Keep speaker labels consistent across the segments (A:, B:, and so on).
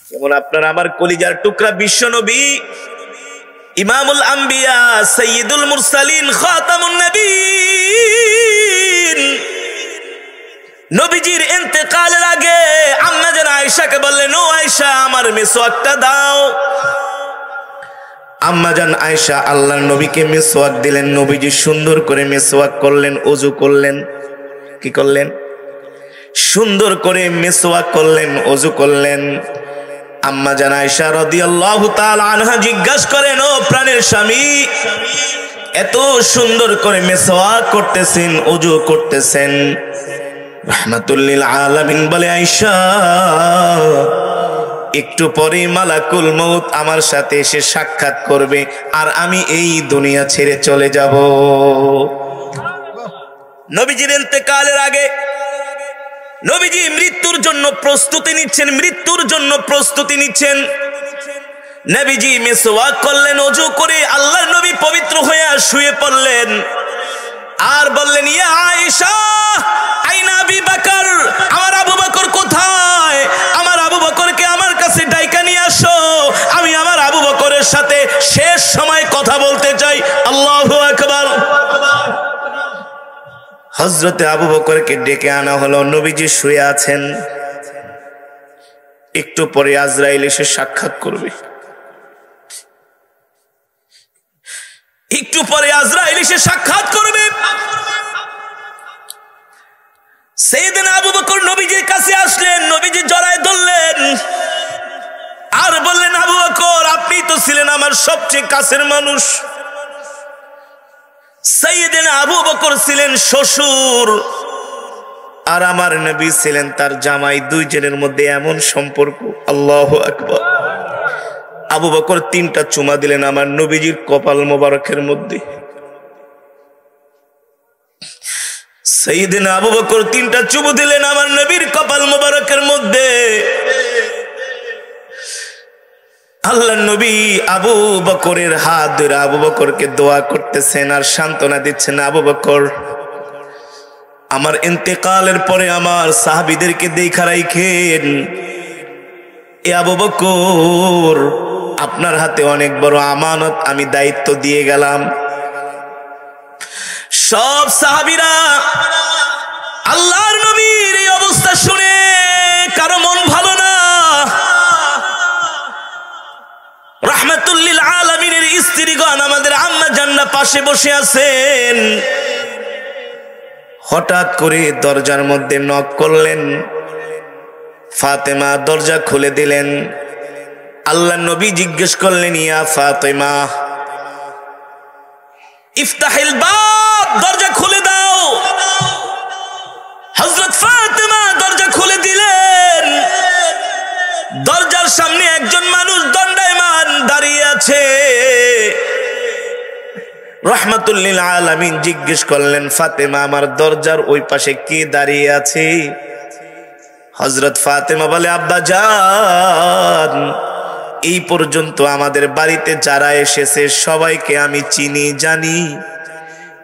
A: যেমন আপনার আমার কলিজার টুকরা বিশ্ব নবী ইমামুল আম্বিয়া সাইয়্যিদুল মুরসালিন খাতামুন নবীন নবীজির ইন্তেকালের আগে আম্মা জান আয়েশাকে বললেন, ও আয়েশা আমার মিসওয়াকটা দাও। আম্মা জান আয়েশা আল্লাহর নবীকে মিসওয়াক দিলেন। নবীজি সুন্দর করে মিসওয়াক করলেন, ওযু করলেন। কি করলেন? সুন্দর করে মিসওয়াক করলেন, ওযু করলেন। আম্মা জান আয়েশা রাদিয়াল্লাহু তাআলা আনহা জিজ্ঞাসা করেন, ও প্রাণের স্বামী, এত সুন্দর করে মিসওয়াক করতেছেন, ওযু করতেছেন, রাহমাতুল লিল আলামিন বলে, আয়েশা একটু পরে মালাকুল মউত আমার সাথে এসে সাক্ষাৎ করবে আর আমি এই দুনিয়া ছেড়ে চলে যাব। নবীজির ইন্তেকালের আগে নবীজি মৃত্যুর জন্য প্রস্তুতি নিচ্ছেন, মৃত্যুর জন্য প্রস্তুতি নিচ্ছেন। নবীজি মিসওয়াক করলেন, ওযু করে আল্লাহর নবী পবিত্র হয়ে শুয়ে পড়লেন আর বললেন, ইয়া আয়েশা আইনা আবু বকর, আমার আবু বকর কোথায়? আমার আবু বকরকে আমার কাছে ডাইকা নিয়ে আসো, আমি আমার আবু বকরের সাথে শেষ সময় কথা বলতে চাই। আল্লাহু আকবার। হযরতে আবু বকরকে ডেকে আনা হলো। নবীজি শুয়ে আছেন। একটু পরে আজরাইল এসে সাক্ষাৎ করবে। একটু পরে আজরাইল এসে সাক্ষাৎ করবে। সাইয়েদনা আবু বকর নবীজির কাছে আসলেন, নবীজি জড়ায় ধরলেন আর বললেন, আবু বকর আপনি তো ছিলেন আমার সবচেয়ে কাছের মানুষ। সাইয়েদনা আবু বকর ছিলেন শ্বশুর আর আমার নবী ছিলেন তার জামাই। দুইজনের মধ্যে এমন সম্পর্ক, আল্লাহু আকবার। আবু বকর 3টা চুমা দিলেন আমার নবীজির কপাল মোবারকের মধ্যে। সাইয়েদনা আবু বকর 3টা চুমু দিলেন আমার নবীর কপাল মোবারকের মধ্যে। আল্লাহর নবী আবু বকরের হাত ধরে আবু বকরকে দোয়া করতেছেন আর সান্ত্বনা দিচ্ছেন, আবু বকর আমার ইন্তেকালের পরে আমার সাহাবীদেরকে দেখা রাখেন। এ আবু বকর আপনার হাতে অনেক বড় আমানত আমি দায়িত্ব দিয়ে গেলাম। সব সাহাবীরা আল্লাহর নবীর এই অবস্থা শুনে কারো মন ভালো না। রাহমাতুল লিল আলামিনের স্ত্রীগণ আমাদের আম্মা জান্নাত পাশে বসে আছেন। হঠাৎ করে দরজার মধ্যে নক করলেন। ফাতেমা দরজা খুলে দিলেন। আল্লাহর নবী জিজ্ঞেস করলেন, ইয়া ফাতেমা ইফতাহিল বাব, দরজা খুলে দাও। হযরত ফাতেমা দরজা খুলে দিলেন। দরজার সামনে একজন মানুষ দণ্ডায়মান দাঁড়িয়ে আছে। রাহমাতুল লিল আলামিন জিজ্ঞেস করলেন, ফাতেমা আমার দরজার ওই পাশে কে দাঁড়িয়ে আছে? হযরত ফাতেমা বলে, আব্বা জান এই পর্যন্ত আমাদের বাড়িতে যারা এসেছে সবাইকে আমি চিনি জানি,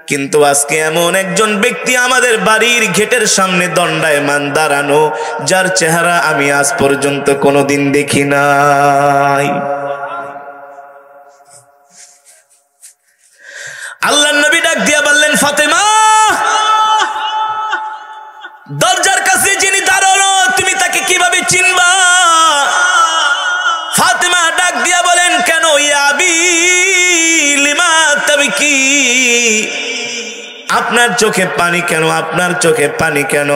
A: কিন্তু আজকে এমন একজন ব্যক্তি আমাদের বাড়ির গেটের সামনে দণ্ডায়মান দাঁড়ানো, যার চেহারা আমি আজ পর্যন্ত কোনোদিন দেখি নাই। আল্লাহর নবী ডাক দিয়া বললেন, ফাতেমা দরজার কাছে যিনি দাঁড়ানো তুমি তাকে কিভাবে চিনবা? ফাতেমা ডাক দিয়া বলেন, কেন ইয়া আবি লিমা তাবকি, আপনার চোখে পানি কেন? আপনার চোখে পানি কেন?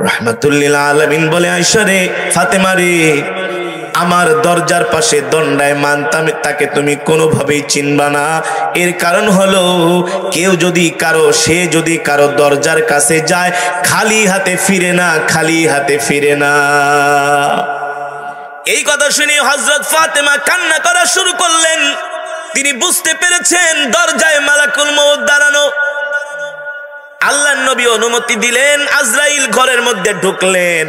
A: রাহমাতুল লিল আলামিন বলে, আয়েশা রে, ফাতেমা রে, আমার দরজার পাশে দণ্ডায়মান তাকে তুমি কোনোভাবেই চিনবা না। এর কারণ হলো সে যদি কারো দরজার কাছে যায় খালি হাতে ফিরে না, খালি হাতে ফিরে না। এই কথা শুনে হযরত ফাতেমা কান্না করা শুরু করলেন। তিনি বুঝতে পেরেছেন দরজায় মালাকুল মউত দাঁড়ানো। আল্লাহর নবী অনুমতি দিলেন, আজরাইল ঘরের মধ্যে ঢুকলেন।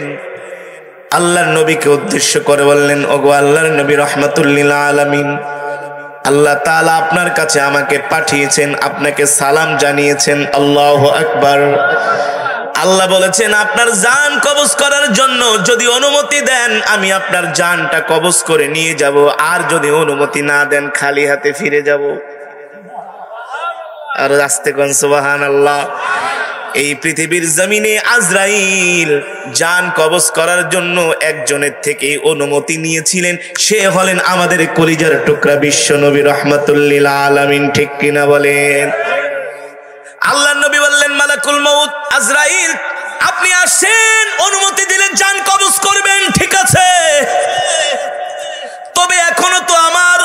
A: আল্লাহর নবীকে উদ্দেশ্য করে বললেন, ওগো আল্লাহর নবী রাহমাতুল লিল আলামিন, আল্লাহ তাআলা আপনার কাছে আমাকে পাঠিয়েছেন, আপনাকে সালাম জানিয়েছেন। আল্লাহু আকবার। আল্লাহ বলেছেন আপনার জান কবজ করার জন্য যদি অনুমতি দেন আমি আপনার জানটা কবজ করে নিয়ে যাব, আর যদি অনুমতি না দেন খালি হাতে ফিরে যাব। আর আস্তে কোন সুবহানাল্লাহ। এই পৃথিবীর জমিনে আজরাইল জান কবজ করার জন্য একজনের থেকে অনুমতি নিয়েছিলেন, সে হলেন আমাদের কলিজার টুকরা বিশ্ব নবী রাহমাতুল লিল আলামিন। ঠিক কিনা বলেন? আল্লাহর নবী বললেন মালাকুল মউত আজরাইল আপনি আসেন, অনুমতি দিলে জান কবজ করবেন, ঠিক আছে, তবে এখনো তো আমার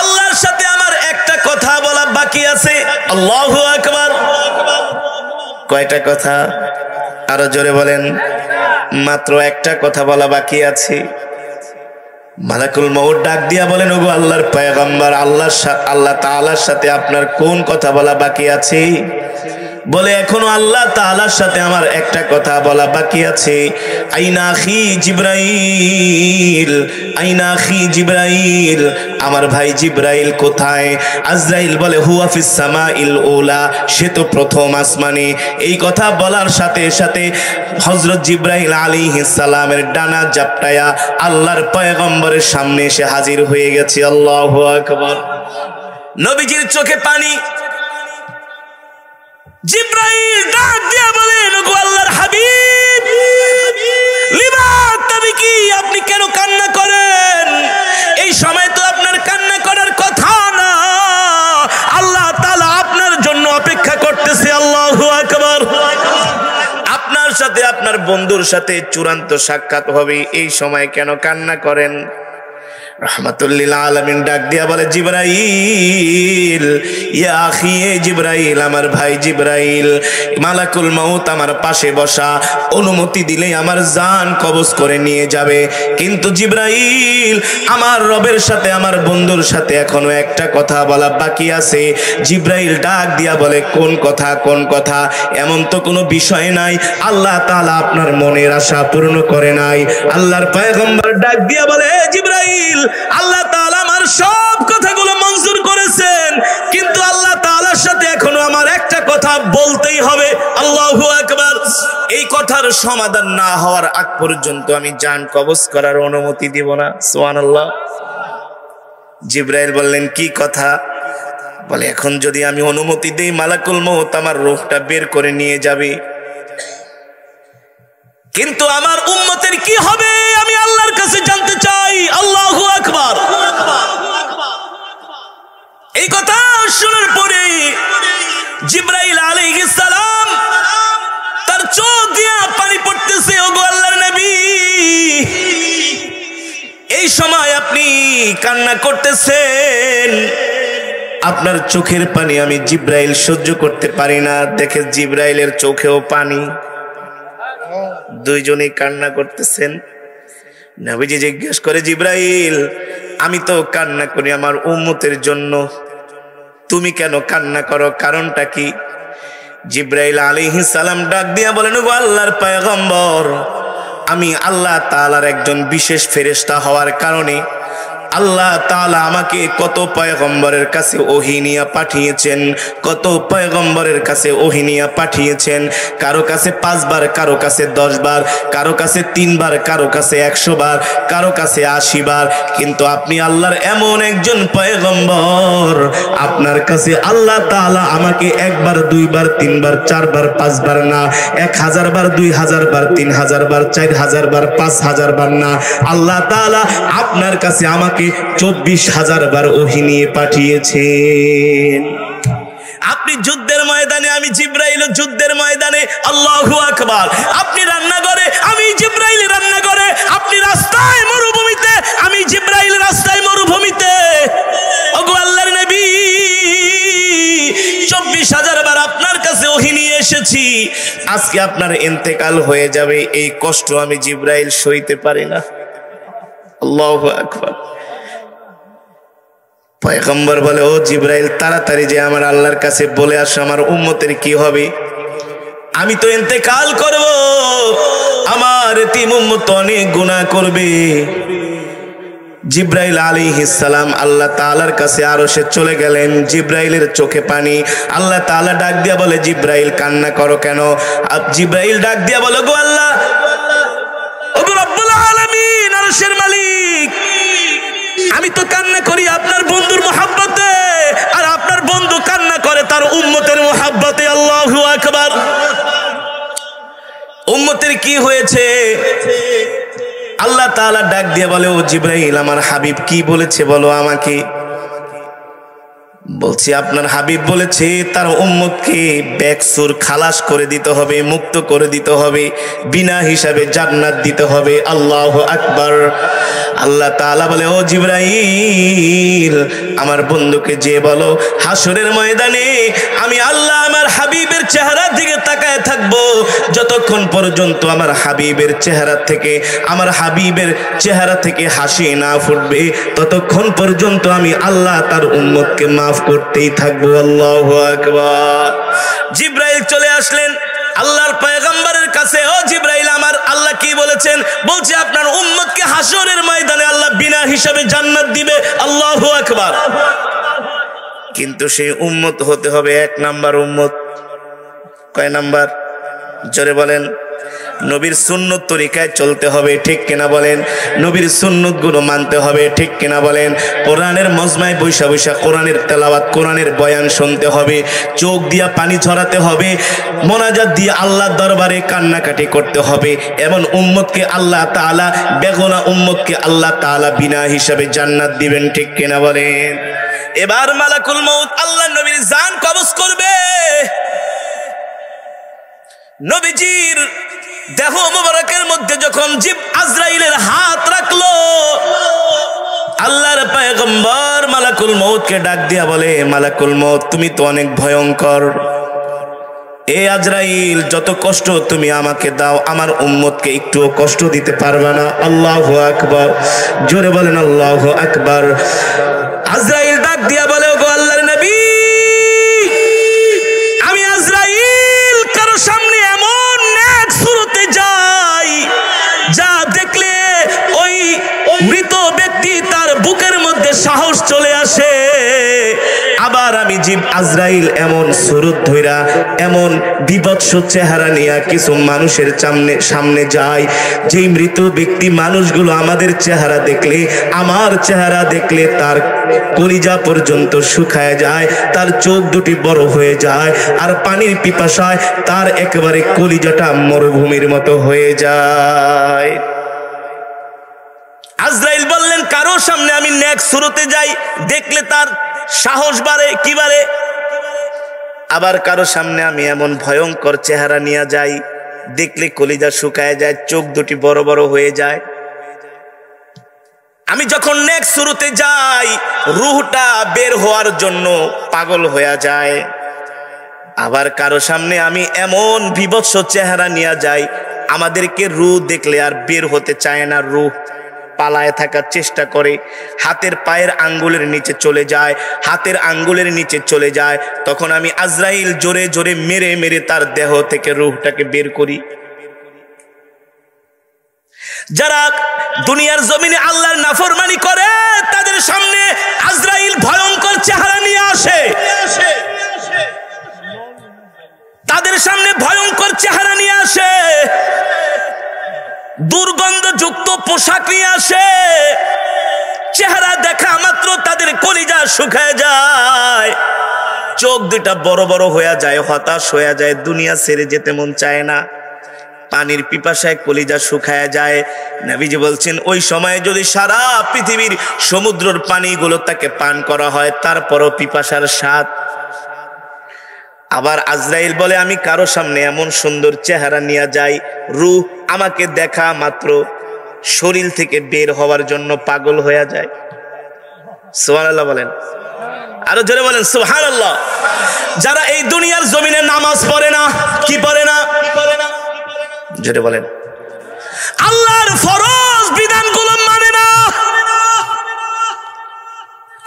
A: আল্লাহর সাথে আমার একটা কথা বলা বাকি আছে। আল্লাহু আকবার। কয়টা কথা? আরো জোরে বলেন। মাত্র একটা কথা বলা বাকি আছে। মালাকুল মউত ডাক দিয়া বলেন ওগো আল্লাহর পয়গম্বর, আল্লাহ তাআলার সাথে আপনার কোন কথা বলা বাকি আছে? বলে এখনো আল্লাহ তাআলার সাথে আমার একটা কথা বলা বাকি আছে। আইনা আখি জিবরাইল, আইনা আখি জিবরাইল, আমার ভাই জিবরাইল কোথায়? আজরাইল বলে হুয়া ফিস সামাইল উলা, সে তো প্রথম আসমানে। এই কথা বলার সাথে সাথে হযরত জিবরাইল আলাইহিস সালামের ডানা জাপটায়া আল্লাহর পয়গম্বরের সামনে এসে হাজির হয়ে গেছে। আল্লাহু আকবার। নবীজির চোখে পানি। জিবরাইল ডাক দিয়া বলেন ওগো আল্লাহর হাবিব, লিমা তাবিকি, আপনি কেন কান্না করেন? এই সময় তো আপনার কান্না করার কথা না, আল্লাহ তাআলা আপনার জন্য অপেক্ষা করতেছে। আল্লাহু আকবার। আপনার সাথে আপনার বন্ধুর সাথে চূড়ান্ত সাক্ষাৎ হবে, এই সময় কেন কান্না করেন? রাহমাতুল লিল আলামিন ডাক দিয়া বলে জিবরাইল, ইয়া আখি, জিবরাইল আমার ভাই জিবরাইল, মালাকুল মউত আমার পাশে বসা, অনুমতি দিলেই আমার জান কবজ করে নিয়ে যাবে, কিন্তু জিবরাইল আমার রবের সাথে আমার বন্ধুর সাথে এখনো একটা কথা বলা বাকি আছে। জিবরাইল ডাক দিয়া বলে কোন কথা? কোন কথা? এমন তো কোনো বিষয় নাই আল্লাহ তাআলা আপনার মনের আশা পূর্ণ করে নাই। আল্লাহর পয়গম্বর ডাক দিয়া বলে জিবরাইল, আল্লাহ তাআলা আমার সব কথাগুলো মঞ্জুর করেছেন, কিন্তু আল্লাহ তাআলার সাথে এখনো আমার একটা কথা বলতেই হবে। আল্লাহু আকবার। এই কথার সমাধান না হওয়ার আগ পর্যন্ত আমি জান কবজ করার অনুমতি দিব না। সুবহানাল্লাহ। জিবরাইল বললেন কি কথা? বলে এখন যদি আমি অনুমতি দেই মালাকুল মউত আমার রূহটা বের করে নিয়ে যাবে, কিন্তু আমার উম্মতের কি হবে আমি আল্লাহর কাছে জানতে চাই। আল্লাহু আকবার। এই কথা শোনার পরে জিবরাইল আলাইহিস সালাম তার চোখ দিয়ে পানি পড়তেছে। ওগো আল্লাহর নবী, এই সময় আপনি কান্না করতেছেন, আপনার চোখের পানি আমি জিবরাইল সহ্য করতে পারি না। দেখে জিবরাইলের চোখেও পানি, দুইজনেই কান্না করতেছেন। নবীজি জিজ্ঞেস করে জিবরাইল, আমি তো কান্না করি আমার উম্মতের জন্য, তুমি কেন কান্না করো? কারণটা কি? জিবরাইল আলাইহিস সালাম ডাক দিয়া বলেন ওগো আল্লাহর পয়গম্বর, আমি আল্লাহ তাআলার একজন বিশেষ ফেরেশতা হওয়ার কারণে আল্লাহ তাআলা আমাকে কত পয়গম্বরের কাছে ওহী নিয়ে পাঠিয়েছেন, কত পয়গম্বরের কাছে ওহী নিয়ে পাঠিয়েছেন। কারো কাছে 5 বার, কারো কাছে 10 বার, কারো কাছে 3 বার, কারো কাছে 100 বার, কারো কাছে 80 বার, কিন্তু আপনি আল্লাহর এমন একজন পয়গম্বর, আপনার কাছে আল্লাহ তাআলা আমাকে 1 বার, 2 বার, 3 বার, 4 বার, 5 বার না, 1000 বার, 2000 বার, 3000 বার, 4000 বার, 5000 বার না, আল্লাহ তাআলা আপনার কাছে আমাকে 24,000 বার ওহী নিয়ে পাঠিয়েছেন। আপনি যুদ্ধের ময়দানে, আমি জিবরাইল যুদ্ধের ময়দানে। আল্লাহু আকবার। আপনি রান্নাঘরে, আমি জিবরাইল রান্নাঘরে। আপনি রাস্তায় মরুভূমিতে, আমি জিবরাইল রাস্তায় মরুভূমিতে। ওগো আল্লাহর নবী, 24,000 বার আপনার কাছে ওহী নিয়ে এসেছি। আজকে আপনার ইন্তেকাল হয়ে যাবে, এই কষ্ট আমি জিবরাইল সইতে পারি না। আল্লাহু আকবার। পয়গম্বর বলে ও জিবরাইল, তাড়াতাড়ি যে আমার আল্লাহর কাছে বলে আসো আমার উম্মতের কি হবে। আমি তো ইন্তেকাল করব, আমার এতিম উম্মত অনেক গুনাহ করবে। জিব্রাইল আলাইহিস সালাম আল্লাহ তাআলার কাছে আরশে চলে গেলেন। জিব্রাইলের চোখে পানি। আল্লাহ তাআলা ডাক দিয়া বলে, জিব্রাইল কান্না করো কেন? জিব্রাইল ডাক দিয়া বলে, গো আল্লাহ, ওগো রব্বুল আলামিন, আরশের মালিক, আমি তো কান্না করি আপনার বন্ধুর মহব্বতে, আর আপনার বন্ধু কান্না করে তার উম্মতের মহব্বতে। আল্লাহু আকবার। উম্মতের কি হয়েছে? আল্লাহ তাআলা ডাক দিয়ে বলে, ও জিব্রাইল, আমার হাবিব কি বলেছে বলো আমাকে। বলছি, আপনার হাবিব বলেছে তার উম্মতকে বেকসুর খালাস করে দিতে হবে, মুক্ত করে দিতে হবে, বিনা হিসাবে জান্নাত দিতে হবে। আল্লাহু আকবার। আল্লাহ তাআলা বলে, ও জিব্রাইল, আমার বন্ধুকে যে বলো হাসরের ময়দানে আমি আল্লাহ আমার হাবিবের চেহারা দিকে তাকায় থাকবো যতক্ষণ পর্যন্ত আমার হাবিবের চেহারা থেকে, আমার হাবিবের চেহারা থেকে হাসি না ফুটবে, ততক্ষণ পর্যন্ত আমি আল্লাহ তার উম্মতকে মাফ করতেই থাকবো। আল্লাহু আকবার। জিব্রাইল চলে আসলেন আল্লাহর পয়গম্বরের কাছে। ও জিব্রাইল, আমার আল্লাহ কি বলেছেন? বলছে আপনার উম্মতকে হাসরের ময়দানে আল্লাহ বিনা হিসাবে জান্নাত দিবে। আল্লাহু আকবার। কিন্তু সেই উম্মত হতে হবে 1 নাম্বার উম্মত। কয় নাম্বার? জোরে বলেন। নবীর সুন্নত তরিকায় চলতে হবে, ঠিক কিনা বলেন? নবীর সুন্নত গুলো মানতে হবে, ঠিক কিনা বলেন? কোরআনের মজমায় বৈশা বৈশা কোরআনের তেলাওয়াত, কোরআনের বয়ান শুনতে হবে, চোখ দিয়া পানি ঝরাতে হবে, মোনাজাত দিয়ে আল্লাহর দরবারে কান্নাকাটি করতে হবে। এমন উম্মতকে আল্লাহ তাআলা, বেগুনা উম্মতকে আল্লাহ তাআলা বিনা হিসাবে জান্নাত দিবেন, ঠিক কিনা বলেন? এবার মালাকুল মউত আল্লাহ নবীর জান কবজ করবে। নবীজির দেহ মুবারকের মধ্যে যখন আজরাইলের হাত রাখলো, আল্লাহর পয়গম্বর মালাকুল মউতকে ডাক দিয়া বলে, মালাকুল মউত, তুমি তো অনেক ভয়ঙ্কর। এ আজরাইল, যত কষ্ট তুমি আমাকে দাও, আমার উম্মতকে একটুও কষ্ট দিতে পারবে না। আল্লাহু আকবার। জোরে বলেন আল্লাহু আকবার। আজরাইল ডাক দিয়া বলে, ওগো আল্লাহর নবী, আমি আজরাইল কারো সামনে এমন নেক সুরতে যাই যা দেখলে ওই মৃত ব্যক্তি তার বুকের মধ্যে সাহস চলে আসে। আবার আমি আজরাইল এমন সুরত ধইরা, এমন বিভৎস চেহারা নিয়ে কিছু মানুষের সামনে যায়, যেই মৃত ব্যক্তি মানুষগুলো আমাদের চেহারা দেখলে, আমার চেহারা দেখলে তার কলিজা পর্যন্ত শুকায় যায়, তার চোখ দুটি বড় হয়ে যায়, আর পানির পিপাসায় তার একেবারে কলিজাটা মরুভূমির মতো হয়ে যায়। আজরাইল বললেন, কারো সামনে আমি নেক সুরতে যাই, দেখলে তার সাহস বাড়ে, কি বাড়ে? আবার কারো সামনে আমি এমন ভয়ঙ্কর চেহারা নিয়ে যাই, দেখলে কলিজা শুকায় যায়, চোখ দুটি বড় বড় হয়ে যায়। আমি যখন নেক সুরতে যাই, রূহটা বের হওয়ার জন্য পাগল হয়ে যায়। আবার কারো সামনে আমি এমন বিভৎস চেহারা নিয়ে যাই, আমাদেরকে রূহ দেখলে আর বের হতে চায় না, রূহ পালায় থাকার চেষ্টা করে, হাতের পায়ের আঙ্গুলের নিচে চলে যায়, হাতের আঙ্গুলের নিচে চলে যায়। তখন আমি আজরাইল জোরে জোরে মেরে মেরে তার দেহ থেকে রূহটাকে বের করি। যারা দুনিয়ার জমিনে আল্লাহর নাফরমানি করে, তাদের সামনে আজরাইল ভয়ঙ্কর চেহারা নিয়ে আসে, তাদের সামনে ভয়ঙ্কর চেহারা নিয়ে আসে, দুর্গন্ধযুক্ত পোশাক নিয়ে আসে। চেহারা দেখা মাত্র তাদের কলিজা শুকায় যায়, চোখ দুটা বড় বড় হয়ে যায়, হতাশ হয়ে যায়, দুনিয়া ছেড়ে যেতে মন চায় না, পানির পিপাসায় কলিজা শুকায় যায়। নবীজি বলছেন, ওই সময়ে যদি সারা পৃথিবীর সমুদ্রের পানিগুলো তাকে পান করা হয়, তারপরও পিপাসার স্বাদ। আবার আজরাইল বলে, আমি কারো সামনে এমন সুন্দর চেহারা নিয়ে যাই, রূহ আমাকে দেখা মাত্র শরীর থেকে বের হওয়ার জন্য পাগল হয়ে যায়। সুবহানাল্লাহ বলেন, আরো জোরে বলেন সুবহানাল্লাহ। যারা এই দুনিয়ার জমিনে নামাজ পড়ে না, কি পড়ে না? জোরে বলেন। আল্লাহর ফরজ বিধানগুলো মানে না,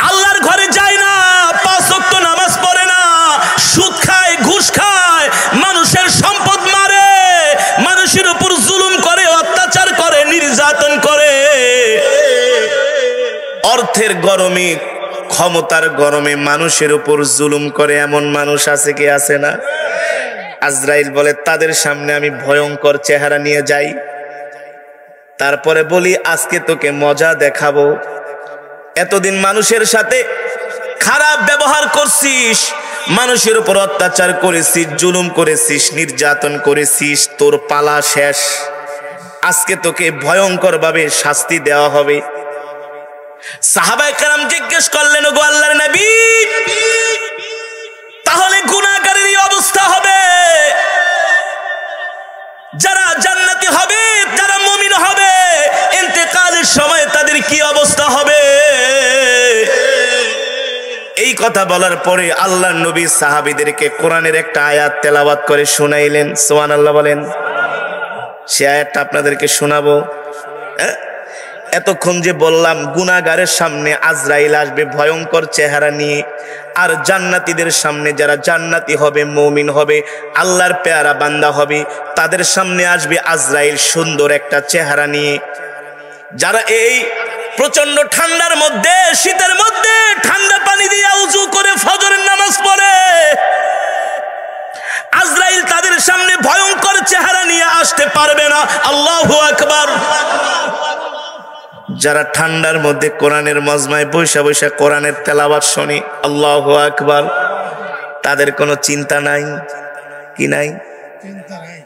A: আল্লাহর ঘরে যায় না, 5 ওয়াক্ত নামাজ পড়ে না, সুদ খায়, ঘুষ খায়, মানুষের সম্পদ মারে, মানুষের উপর জুলুম করে, অত্যাচার করে, নির্যাতন করে। অর্থের গরমে, ক্ষমতার গরমে মানুষের উপর জুলুম করে এমন মানুষ আছে কি আছে না? আজরাইল বলে তাদের সামনে আমি ভয়ঙ্কর চেহারা নিয়ে যাই, তারপরে বলি আজকে তোকে মজা দেখাবো। এতদিন মানুষের সাথে খারাপ ব্যবহার করছিস, মানুষের উপর অত্যাচার করেছিস, জুলুম করেছিস, নির্যাতন করেছিস, তোর পালা শেষ। আজকে তোকে ভয়ঙ্কর ভাবে শাস্তি দেওয়া হবে। সাহাবায়ে কেরাম জিজ্ঞেস করলেন, ওগো আল্লাহর নবী, তাহলে গুনাহগারের এই অবস্থা হবে? যারা জান্নাতি হবে, যারা মুমিন হবে, ইন্তেকালের সময় তাদের কি অবস্থা হবে? এই কথা বলার পরে আল্লাহর নবী সাহাবীদেরকে কোরআনের একটা আয়াত তেলাওয়াত করে শুনাইলেন। সুবহানাল্লাহ বলেন। সে আয়াতটা আপনাদেরকে শোনাবো। এতক্ষণ যে বললাম গুনাহগারের সামনে আজরাইল আসবে ভয়ঙ্কর চেহারা নিয়ে, আর জান্নাতীদের সামনে যারা জান্নাতি হবে, মুমিন হবে, আল্লাহর পেয়ারা বান্দা হবে, তাদের সামনে আসবে আজরাইল সুন্দর একটা চেহারা নিয়ে। যারা এই প্রচন্ড ঠান্ডার মধ্যে, শীতের মধ্যে ঠান্ডা পানি দিয়ে উযু করে ফজরের নামাজ পড়ে, আজরাইল তাদের সামনে ভয়ঙ্কর চেহারা নিয়ে আসতে পারবে না। আল্লাহু আকবার। যারা ঠান্ডার মধ্যে কোরআনের মজমায় বৈশা বৈশা কোরআনের তেলাওয়াত শুনে, আল্লাহু আকবার, তাদের কোনো চিন্তা নাই। কি নাই?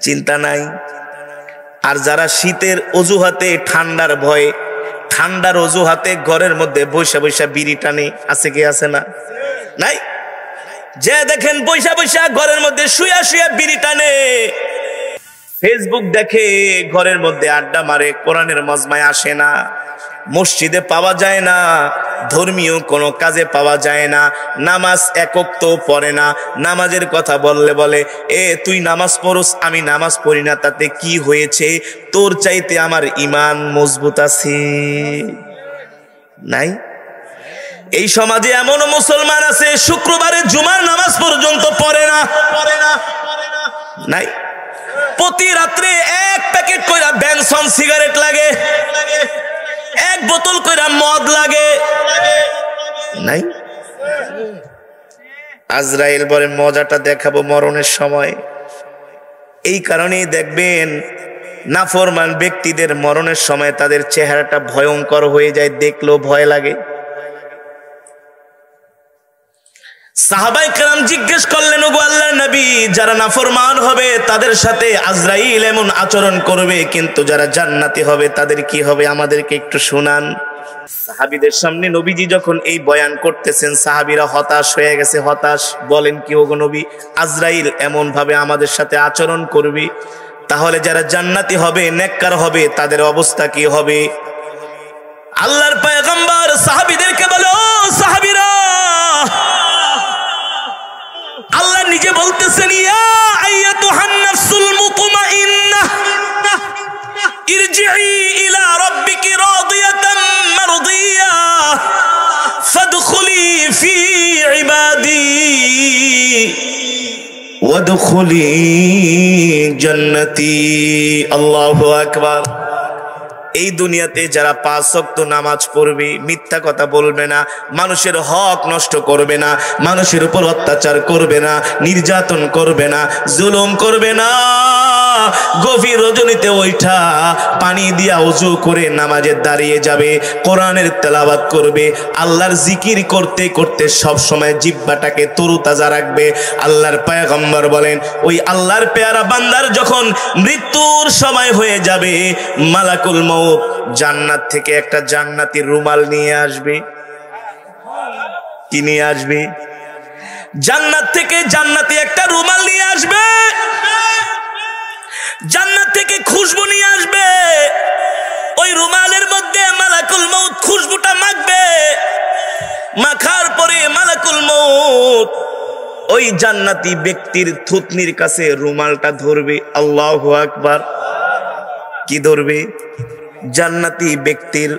A: চিন্তা নাই। আর যারা শীতের অজুহাতে, ঠান্ডার ভয়ে, ঠান্ডার অজুহাতে ঘরের মধ্যে বৈশা বৈশা বিড়ি টানে, আছে কি আছে না? নাই? যে দেখেন বৈশা বৈশা ঘরের মধ্যে শুয়া শুয়া বিড়ি টানে, ফেসবুক দেখে, ঘরের মধ্যে আড্ডা মারে, কোরআনের মজমায় আসে না, মসজিদে পাওয়া যায় না, ধর্মীয় কোনো কাজে পাওয়া যায় না, নামাজ একক তো পড়ে না, নামাজের কথা বললে বলে তুই নামাজ পড়স, আমি নামাজ পড়ি না, তাতে কি হয়েছে? তোর চাইতে আমার ঈমান মজবুত আছে। নাই? এই সমাজে এমনও মুসলমান আছে শুক্রবারে জুমার নামাজ পর্যন্ত পড়ে না। নাই? প্রতি রাত্রে এক প্যাকেট কইরা বেনসন সিগারেট লাগে, এক বোতল কইরা মদ লাগে। নাই? আজরাইল বলে মজাটা দেখাবো মরণের সময়। এই কারণেই দেখবেন নাফরমান ব্যক্তিদের মরণের সময় তাদের চেহারাটা ভয়ঙ্কর হয়ে যায়, দেখলেও ভয় লাগে। সাহাবায়ে কেরাম জিজ্ঞেস করলেন, ওগো আল্লাহর নবী, যারা নাফরমান হবে তাদের সাথে আজরাইল এমন আচরণ করবে, কিন্তু যারা জান্নাতি হবে তাদের কি হবে? আমাদেরকে একটু শোনান। সাহাবীদের সামনে নবীজি যখন এই বয়ান করতেছেন, সাহাবীরা হতাশ হয়ে গেছে। হতাশ, বলেন কি ওগো নবী, আজরাইল এমন ভাবে আমাদের সাথে আচরণ করবে, তাহলে যারা জান্নাতি হবে, নেককার হবে, তাদের অবস্থা কি হবে? আল্লাহর পয়গম্বর সাহাবীদেরকে বলে, ও সাহাবীরা, আল্লাহ নিজে বলতেছেন, ইয়া আইয়াতুহান নাফসুল মুতমাইন্নাহ ইরজিই ইলা রাব্বিকি রাদিয়াতাম মারদিয়া ফাদখুলি ফি ইবাদি ওয়াদখুলি জান্নাতি। আল্লাহু আকবার। এই দুনিয়াতে যারা 5 ওয়াক্ত নামাজ পড়বে, মিথ্যা কথা বলবে না, মানুষের হক নষ্ট করবে না, মানুষের উপর অত্যাচার করবে না, নির্যাতন করবে না, জুলুম করবে না, গভীর রজনীতে ওইটা পানি দিয়া ওযু করে নামাজে দাঁড়িয়ে যাবে, কোরআনের তেলাওয়াত করবে, আল্লাহর জিকির করতে করতে সব সময় জিহ্বাটাকে তরুতাজা রাখবে। আল্লাহর পয়গম্বর বলেন, ওই আল্লাহর পেয়ারা বান্দার যখন মৃত্যুর সময় হয়ে যাবে, মালাকুল মউত জান্নাত থেকে একটা জান্নাতের রুমাল নিয়ে আসবে। কি নিয়ে আসবে? জান্নাত থেকে জান্নাতি একটা রুমাল নিয়ে আসবে, জান্নাত থেকে খুশবু নিয়ে আসবে। ওই রুমালের মধ্যে মালাকুল মউত খুশবুটা মাখবে, মাখার পরে মালাকুল মউত ওই জান্নাতি ব্যক্তির থুতনির কাছে রুমালটা ধরবে। আল্লাহু আকবার। কি ধরবে? জান্নাতি ব্যক্তির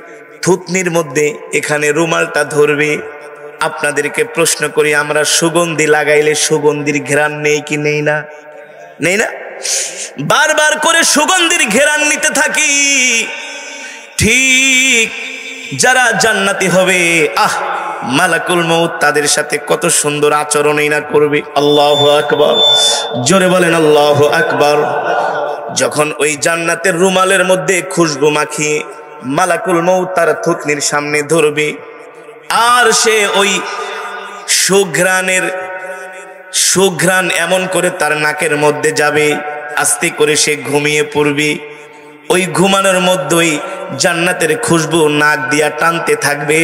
A: থুতনির মধ্যে এখানে রুমালটা ধরবে। আপনাদেরকে প্রশ্ন করি, আমরা সুগন্ধি লাগাইলে সুগন্ধির ঘ্রাণ নেই কি নেই না? নেই না? বারবার করে সুগন্ধির ঘ্রাণ নিতে থাকি। ঠিক যারা জান্নাতি হবে, মালাকুল মউত তাদের সাথে কত সুন্দর আচরণই না করবে। আল্লাহু আকবার, জোরে বলেন আল্লাহু আকবার। যখন ওই জান্নাতের রুমালের মধ্যে খুশবু মাখিয়ে মালাকুল মউত তার থুতনির সামনে ধরবে, আর সে ওই সুঘ্রাণ এমন করে তার নাকের মধ্যে যাবে, আস্তে করে সে ঘুমিয়ে পড়বে। ওই ঘুমানোর মধ্যেই জান্নাতের খুশবু নাক দিয়া টানতে থাকবে,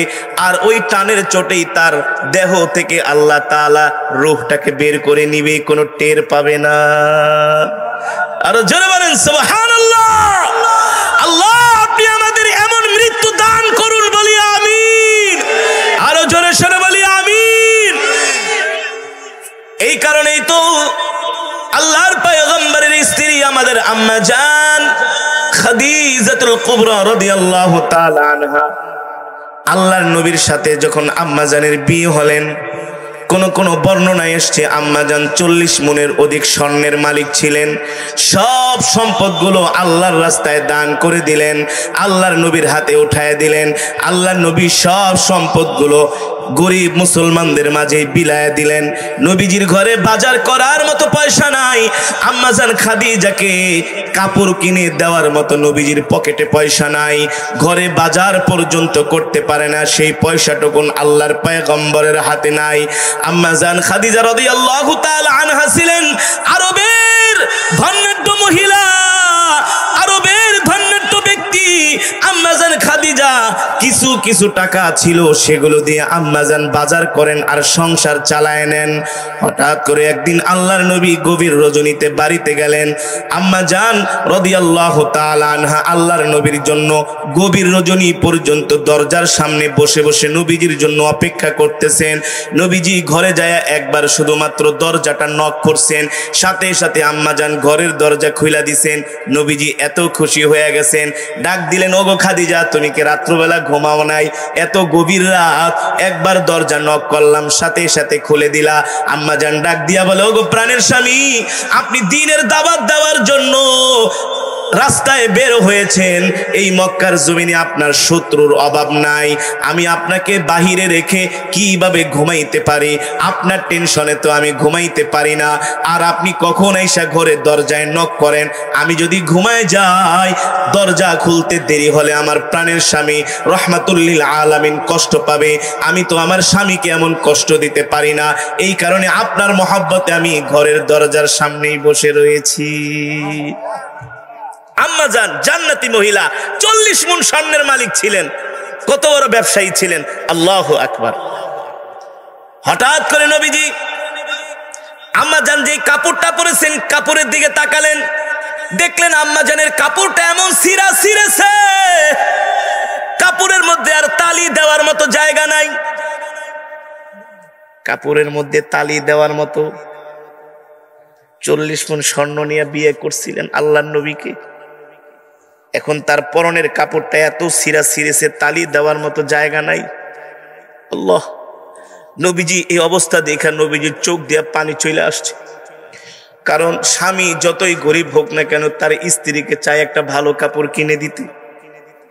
A: আর ওই টানের চোটেই তার দেহ থেকে আল্লাহ তাআলা রূহটাকে বের করে নিবে, কোনো টের পাবে না। আরো জোরে বলেন সুবহানাল্লাহ। আল্লাহ আপনি আমাদের এমন মৃত্যু দান করুন, বলি আমিন। আরো জোরে সরে বলি আমিন। এই কারণেই তো আল্লাহর পয়গম্বরের স্ত্রী আমাদের আম্মা জান খাদিজাতুল কুবরা রাদিয়াল্লাহু তাআলা আনহা, আল্লাহর নবীর সাথে যখন আম্মা জানের বিয়ে হলেন, কোন বর্ণনায় এসছে আম্মা জান 40 মণের অধিক স্বর্ণের মালিক ছিলেন। সব সম্পদগুলো আল্লাহর রাস্তায় দান করে দিলেন, আল্লাহর নবীর হাতে উঠায় দিলেন। আল্লাহর নবী সব সম্পদগুলো গরিব মুসলমানদের মাঝে বিলায় দিলেন। নবীজির ঘরে বাজার করার মতো পয়সা নাই, আম্মা জান খাদিজাকে কাপড় কিনে দেওয়ার মতো নবীজির পকেটে পয়সা নাই, ঘরে বাজার পর্যন্ত করতে পারে না, সেই পয়সাটুকুন আল্লাহর পয়গম্বরের হাতে নাই। আম্মা জান খাদিজা রাদিয়াল্লাহু তাআলা আনহা ছিলেন আরবের ধনাঢ্য মহিলা, আরবের ধনাঢ্য ব্যক্তি। আম্মা জান খাদিজা কিছু টাকা ছিল, সেগুলো দিয়ে আম্মা জান বাজার করেন আর সংসার চালায় নেন। হঠাৎ করে একদিন আল্লাহর নবী গভীর রজনীতে বাড়িতে গেলেন। আম্মা জান রাদিয়াল্লাহু তাআলা আনহা আল্লাহর নবীর জন্য গভীর রজনী পর্যন্ত দরজার সামনে বসে বসে নবীজির জন্য অপেক্ষা করতেছেন। নবীজি ঘরে যায় একবার শুধুমাত্র দরজাটা নক করছেন, সাথে সাথে আম্মা জান ঘরের দরজা খুলে দিছেন। নবীজি এত খুশি হয়ে গেছেন, ডাক দিলেন, ওগো খাদিজা, তুমি কি রাত্রবেলা ঘুমাও নাই? এত গভীর রাত, একবার দরজা নক করলাম, সাথে সাথে খুলে দিলা। আম্মা জান ডাক দিয়া বলে, ওগো প্রাণের স্বামী, আপনি দ্বীনের দাওয়াত দেওয়ার জন্য রাস্তায় বের হয়েছেন, এই মক্কার জমিনে আপনার শত্রুর অভাব নাই, আমি আপনাকে বাহিরে রেখে কিভাবে ঘুমাইতে পারি? আপনার টেনশনে তো আমি ঘুমাইতে পারি না। আর আপনি কখন এসে ঘরে দরজায় নক করেন, আমি যদি ঘুমায় যাই, দরজা খুলতে দেরি হলে আমার প্রাণের স্বামী রহমাতুল লিল আলামিন কষ্ট পাবে, আমি তো আমার স্বামীকে এমন কষ্ট দিতে পারি না। এই কারণে আপনার মহব্বতে আমি ঘরের দরজার সামনেই বসে রয়েছি। আম্মা জান জান্নাতি মহিলা, 40 মণ স্বর্ণের মালিক ছিলেন, কত বড় ব্যবসায়ী ছিলেন। আল্লাহু আকবার। হঠাৎ করে নবীজি আম্মা জান যে কাপড়টা পরেছেন, কাপড়ের দিকে তাকালেন, দেখলেন আম্মা জানের কাপড়টা এমন ছিঁড়া ছিঁড়েছে, কাপড়ের মধ্যে আর তালি দেওয়ার মতো জায়গা নাই। কাপড়ের মধ্যে তালি দেওয়ার মতো 40 মণ স্বর্ণ নিয়ে বিয়ে করছিলেন আল্লাহর নবীকে, এখন তার পরনের কাপড়টা এত ছিঁড়া ছিঁড়েছে, তালি দেওয়ার মতো জায়গা নাই। আল্লাহ, নবীজি এই অবস্থা দেখে নবীজির চোখ দিয়ে পানি চলে আসছে। কারণ স্বামী যতই গরিব হোক না কেন, তার স্ত্রীকে চায় একটা ভালো কাপড় কিনে দিতে,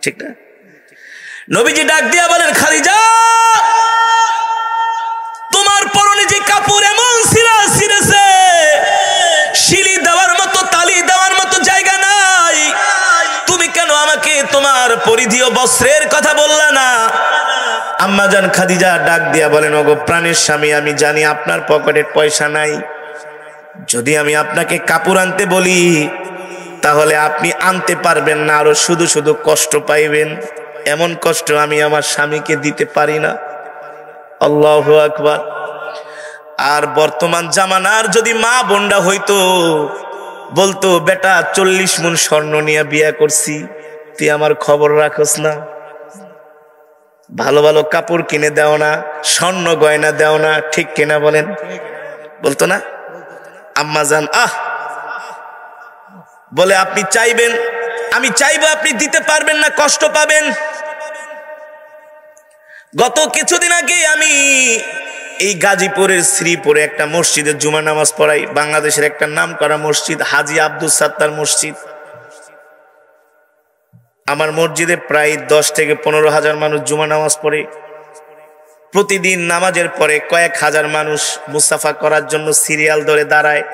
A: ঠিক না? নবীজি ডাক দিয়া বলেন, খাদিজা, তোমার পরনে যে কাপড় এমন ছিঁড়া ছিঁড়েছে, শিলি দেওয়ার মতো, তালি দেওয়ার মতো জায়গা নাই, তুমি কেন আমাকে তোমার পরিধেয় বস্ত্রের কথা বললা না? আম্মা জান খাদিজা ডাক দিয়া বলেন, ওগো প্রাণের স্বামী, আমি জানি আপনার পকেটে পয়সা নাই, যদি আমি আপনাকে কাপড় আনতে বলি তাহলে আপনি আনতে পারবেন না, আরো শুধু শুধু কষ্ট পাইবেন, এমন কষ্ট আমি আমার স্বামীকে দিতে পারি না। আল্লাহু আকবার। আর বর্তমান জামানার যদি মা বোনরা হইতো, বলতো, বেটা 40 মণ স্বর্ণ নিয়ে বিয়ে করছি, তুই আমার খবর রাখস না, ভালো ভালো কাপড় কিনে দেও না, স্বর্ণ গয়না দেও না, ঠিক কিনা বলেন? বলতো না? আম্মা জান বলে, আপনি চাইবেন, আমি চাইবো, আপনি দিতে পারবেন না, কষ্ট পাবেন। গত কিছুদিন আগে আমি এই গাজীপুরের শ্রীপুরে একটা মসজিদে জুমা নামাজ পড়াই, বাংলাদেশের একটা নাম করা মসজিদ, হাজী আব্দুল সাত্তার মসজিদ। আমার মসজিদে প্রায় 10 থেকে 15,000 মানুষ জুমা নামাজ পড়ে। প্রতিদিন নামাজের পরে কয়েক হাজার মানুষ মুসাফা করার জন্য সিরিয়াল ধরে দাঁড়ায়।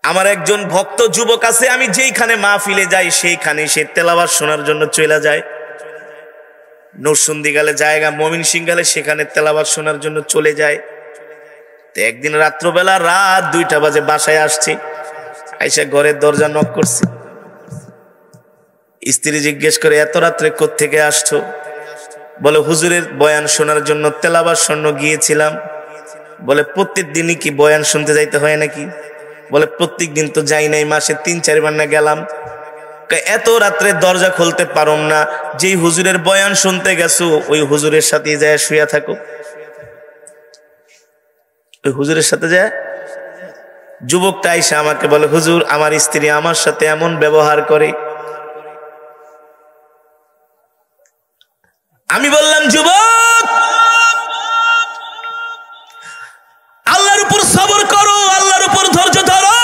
A: আমার একজন ভক্ত যুবক আছে, আমি যেইখানে মাহফিলে যাই সেইখানে সে তেলাওয়াত শোনার জন্য চলে যায়। নরসিংদী গেলে জায়গা, ময়মনসিংহ গেলে সেখানে তেলাওয়াত শোনার জন্য চলে যায়। তো একদিন রাত্রবেলা রাত 2টা বাজে বাসায় আসছি, আইসা ঘরের দরজা নক করছি। স্ত্রী জিজ্ঞেস করে, এত রাত্রে কোত্থেকে আসছো? বলে, হুজুরের বয়ান শোনার জন্য তেলাওয়াত শোনানো গিয়েছিলাম। বলে, প্রত্যেক দিনই কি বয়ান শুনতে যাইতে হয় নাকি? বলে, প্রত্যেক দিন তো যাই নাই, মাসে 3-4 বার না গেলাম। এত রাত্রে দরজা খুলতে পারো না, যেই হুজুরের বয়ান শুনতে গেছো ওই হুজুরের সাথে যায় শুয়ে থাকো, ওই হুজুরের সাথে যায়। যুবকটা আইসা আমাকে বলে, হুজুর আমার স্ত্রী আমার সাথে এমন ব্যবহার করে। আমি বললাম, যুবক আল্লাহর উপর সবর করো, আল্লাহর উপর ধৈর্য ধরো।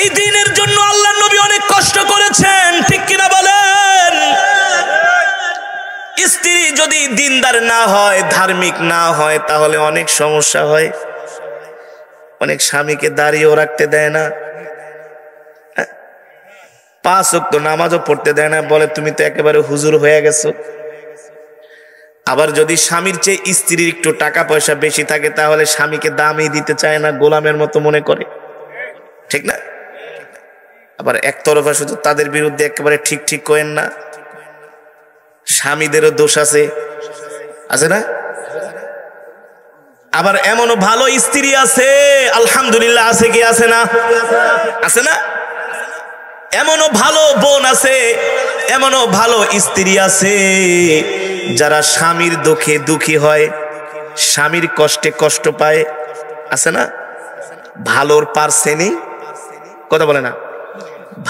A: এই দিনের জন্য আল্লাহর নবী অনেক কষ্ট করেছেন, ঠিক কিনা বলেন? স্ত্রী যদি দিনদার না হয়, ধার্মিক না হয়, তাহলে অনেক সমস্যা হয়। অনেক স্বামীকে দাঁড়িয়েও রাখতে দেয় না, 5 ওয়াক্ত নামাজও পড়তে দেয় না, বলে তুমি তো একেবারে হুজুর হয়ে গেছো। আবার যদি স্বামীর চেয়ে স্ত্রীর একটু টাকা পয়সা বেশি থাকে তাহলে স্বামীকে দামই দিতে চায় না, গোলামের মতো মনে করে, ঠিক না? আবার একতরফা শুধু তাদের বিরুদ্ধে একেবারে ঠিক ঠিক করেন না, স্বামীদেরও দোষ আছে, আছে না? আবার এমনও ভালো স্ত্রী আছে, আলহামদুলিল্লাহ, আছে কি আছে না? আছে না? এমনও ভালো বোন আছে, এমনও ভালো স্ত্রী আছে যারা স্বামীর দুঃখে দুঃখী হয়, স্বামীর কষ্টে কষ্ট পায়, আছে না? ভালোর পার্সেন্টই, কথা বলে না,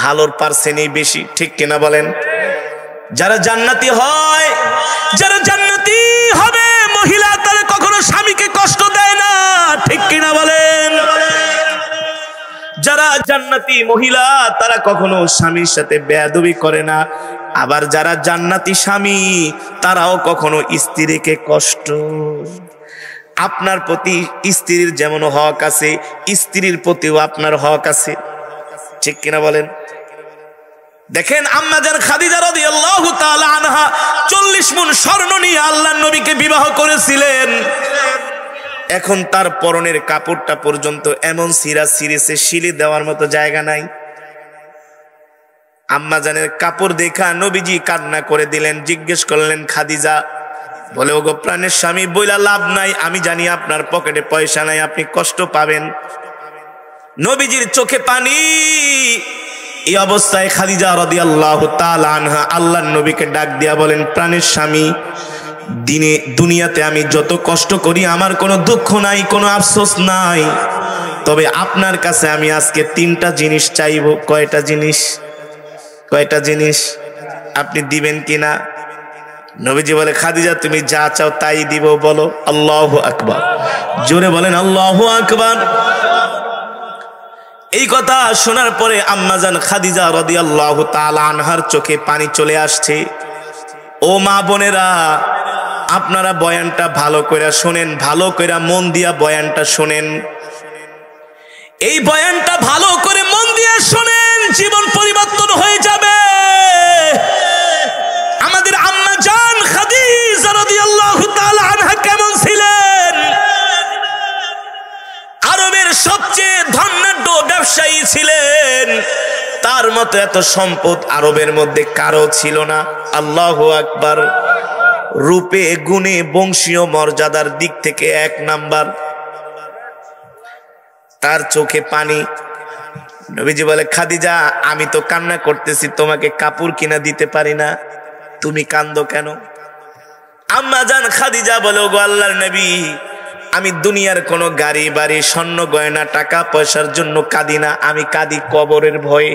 A: ভালোর পার্সেন্টই বেশি, ঠিক কিনা বলেন? যারা জান্নাতি হয়, যারা জান্নাতি হবে মহিলা, তারা কখনো স্বামীকে কষ্ট দেয় না, ঠিক কিনা বলেন? যারা জান্নাতি মহিলা তারা কখনো স্বামীর সাথে বেয়াদবি করে না। আবার যারা জান্নাতি স্বামী তারাও কখনো স্ত্রীকে কষ্ট, আপনার প্রতি স্ত্রীর যেমন হক আছে, স্ত্রীর প্রতিও আপনার হক আছে, ঠিক কিনা বলেন? দেখেন আম্মা জান খাদিজা রাদিয়াল্লাহু তাআলা আনহা 40 মণ স্বর্ণ নিয়ে আল্লাহর নবীকে বিবাহ করেছিলেন। এখন তার পরনের কাপড়টা পর্যন্ত এমন সিরা সিরেছে, শিলি দেওয়ার মতো জায়গা নাই। আম্মা জানের কাপড় দেখা নবীজি কান্না করে দিলেন। জিজ্ঞেস করলেন, খাদিজা, বলে, ওগো প্রাণের স্বামী, বইলা লাভ নাই, আমি জানি আপনার পকেটে পয়সা নাই, আপনি কষ্ট পাবেন। নবীজির চোখে পানি। এই অবস্থায় খাদিজা রাদিয়াল্লাহু তাআলা আনহা আল্লাহর নবীকে ডাক দিয়া বলেন, প্রাণের স্বামী, দুনিয়াতে আমি যত কষ্ট করি আমার কোনো দুঃখ নাই, কোনো আফসোস নাই, তবে আপনার কাছে আমি আজকে 3টা জিনিস চাইব। কয়টা জিনিস? কয়টা জিনিস? আপনি দিবেন কিনা? নবীজি বলে, খাদিজা তুমি যা চাও তাই দিব, বলো। আল্লাহু আকবার, জোরে বলেন আল্লাহু আকবার। এই কথা শোনার পরে আম্মাজান খাদিজা রাদিয়াল্লাহু তাআলা আনহার চোখে পানি চলে আসছে। ও মা বোনেরা, আপনারা বয়ানটা ভালো করে শোনেন, ভালো করে মন দিয়া বয়ানটা শোনেন। এই বয়ানটা ভালো করে মন দিয়ে শোনেন, জীবন পরিবর্তন হয়ে যাবে। আমাদের আম্মা জান খাদিজা রাদিয়াল্লাহু তাআলা আনহা কেমন ছিলেন? আরবের সবচেয়ে ধনাঢ্য ব্যবসায়ী ছিলেন, তার মতো এত সম্পদ আরবের মধ্যে কারো ছিল না। আল্লাহু আকবার। রূপে গুণে বংশীয় মর্যাদার দিক থেকে 1 নাম্বার। তার চোখে পানি। নবীজি বলে, খাদিজা, আমি তো কান্না করতেছি, তোমাকে কাপড় কিনা দিতে পারি না, তুমি কান্দো কেন? আম্মা জান খাদিজা বলে, ওগো আল্লাহর নবী, আমি দুনিয়ার কোনো গাড়ি বাড়ি স্বর্ণ গয়না টাকা পয়সার জন্য কাঁদি না, আমি কাঁদি কবরের ভয়ে।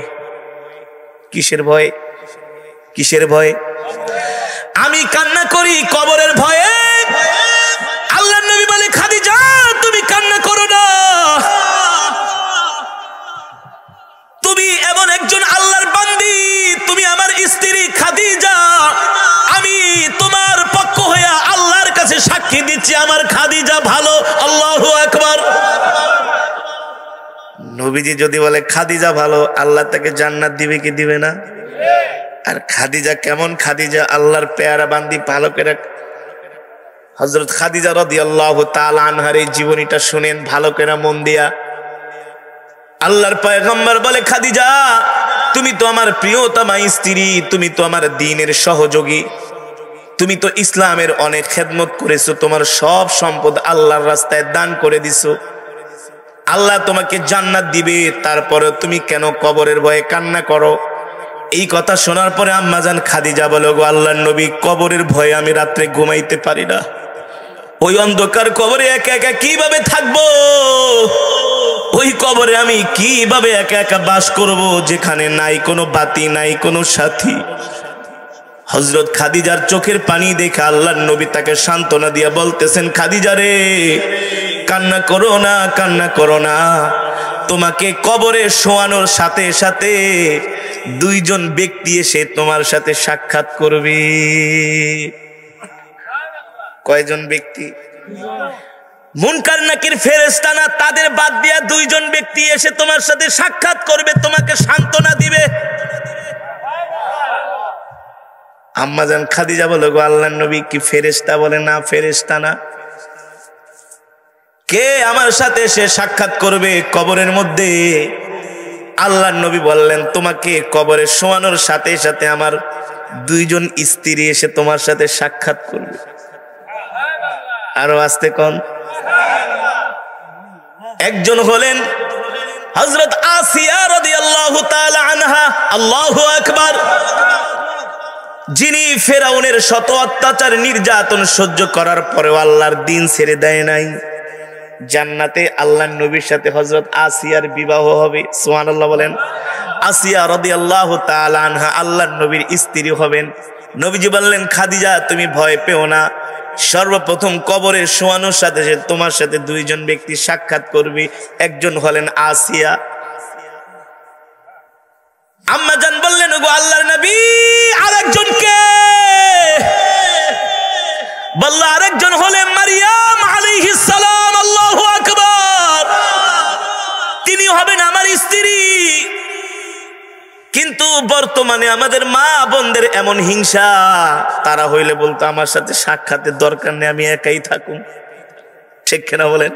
A: কিসের ভয়ে? কিসের ভয়ে? আমি কান্না করি কবরের ভয়ে। আল্লাহর নবী বলে, খাদিজা তুমি কান্না করো না, তুমি এমন একজন আল্লাহ আমার খাদিজা ভালো। আল্লাহু আকবার। নবীজি যদি বলে খাদিজা ভালো, আল্লাহ তাকে জান্নাত দিবে কি দিবে না? আর খাদিজা কেমন খাদিজা? আল্লাহর পেয়ারা বান্দি, ভালো করে হযরত খাদিজা রাদিয়াল্লাহু তাআলা আনহার এই জীবনীটা শুনেন ভালো করে মন দিয়া। আল্লাহর পয়গম্বর বলে, খাদিজা তুমি তো আমার প্রিয়তমা স্ত্রী, তুমি তো আমার দ্বীনের সহযোগী, তুমি তো ইসলামের অনেক খেদমত করেছো, তোমার সব সম্পদ আল্লাহর রাস্তায় দান করে দিছো, আল্লাহ তোমাকে জান্নাত দিবে, তারপরে তুমি কেন কবরের ভয়ে কান্না করো? এই কথা শোনার পরে আম্মাজান খাদিজা বলে, গো আল্লাহর নবী, কবরের ভয়ে আমি রাত্রে ঘুমাইতে পারি না। ওই অন্ধকার কবরে একা একা কিভাবে থাকবো? ওই কবরে আমি কিভাবে একা একা বাস করব, যেখানে নাই কোনো বাতি, নাই কোনো সাথী? হযরত খাদিজার চোখের পানি দেখে আল্লাহর নবী তাকে সান্ত্বনা দিয়া বলতেছেন, খাদিজা রে, কান্না করো না, কান্না করো না। তোমাকে কবরে শোয়ানোর সাথে সাথে দুইজন ব্যক্তি এসে তোমার সাথে সাক্ষাৎ করবে। কয়জন ব্যক্তি? মুনকার নাকির ফেরেশতা না, তাদের বাদ দিয়া দুইজন ব্যক্তি এসে তোমার সাথে সাক্ষাৎ করবে, তোমাকে সান্ত্বনা দিবে। আম্মাজান খাদিজা বলে, গো আল্লাহর নবী, কি ফেরেশতা? বলে, না, ফেরেশতা না। কে আমার সাথে এসে সাক্ষাৎ করবে কবরের মধ্যে? আল্লাহর নবী বললেন, তোমাকে কবরে শোয়ানোর সাথে সাথে আমার দুইজন স্ত্রী এসে তোমার সাথে সাক্ষাৎ করবে। আরো আসতে কোন? একজন হলেন হযরত আসিয়া রাদিয়াল্লাহু তাআলা আনহা। আল্লাহু আকবার। যিনি ফেরাউনের শত অত্যাচার নির্যাতন সহ্য করার পরেও আল্লাহর দ্বীন ছেড়ে দেয় নাই। জান্নাতে আল্লাহর নবীর সাথে হযরত আসিয়ার বিবাহ হবে। সুবহানাল্লাহ বলেন। আসিয়া রাদিয়াল্লাহু তাআলা আনহা আল্লাহর নবীর স্ত্রী হবেন। নবীজি বললেন, খাদিজা তুমি ভয় পেও না, সর্বপ্রথম কবরে শোয়ানোর সাথে সাথে তোমার সাথে দুইজন ব্যক্তি সাক্ষাৎ করবে। একজন হলেন আসিয়া। আম্মাজান বললেন, ওগো আল্লাহর নবী, আরেকজন কে? বলল, আরেকজন হলেন মারিয়াম আলাইহিস সালাম। আল্লাহু আকবার। তিনি হবেন আমার স্ত্রী। কিন্তু বর্তমানে আমাদের মা বোনদের এমন হিংসা, তারা হইলে বলতো আমার সাথে সাক্ষাতের দরকার নেই, আমি একাই থাকুন। ঠিক কিনা বলেন?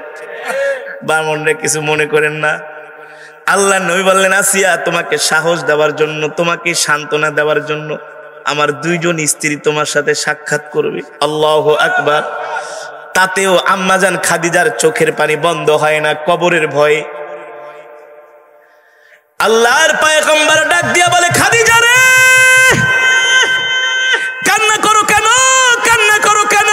A: বামনরা কিছু মনে করেন না। আল্লাহ নবী বললেন, আসিয়া তোমাকে সাহস দেওয়ার জন্য, তোমাকে সান্ত্বনা দেওয়ার জন্য আমার দুইজন স্ত্রী তোমার সাথে সাক্ষাৎ করবে। আল্লাহু আকবার। তাতেও আম্মাজান খাদিজার চোখের পানি বন্ধ হয় না কবরের ভয়ে। আল্লাহর পয়গম্বর ডাক দিয়া বলে, খাদিজা রে, কান্না করো কেন? কান্না করো কেন?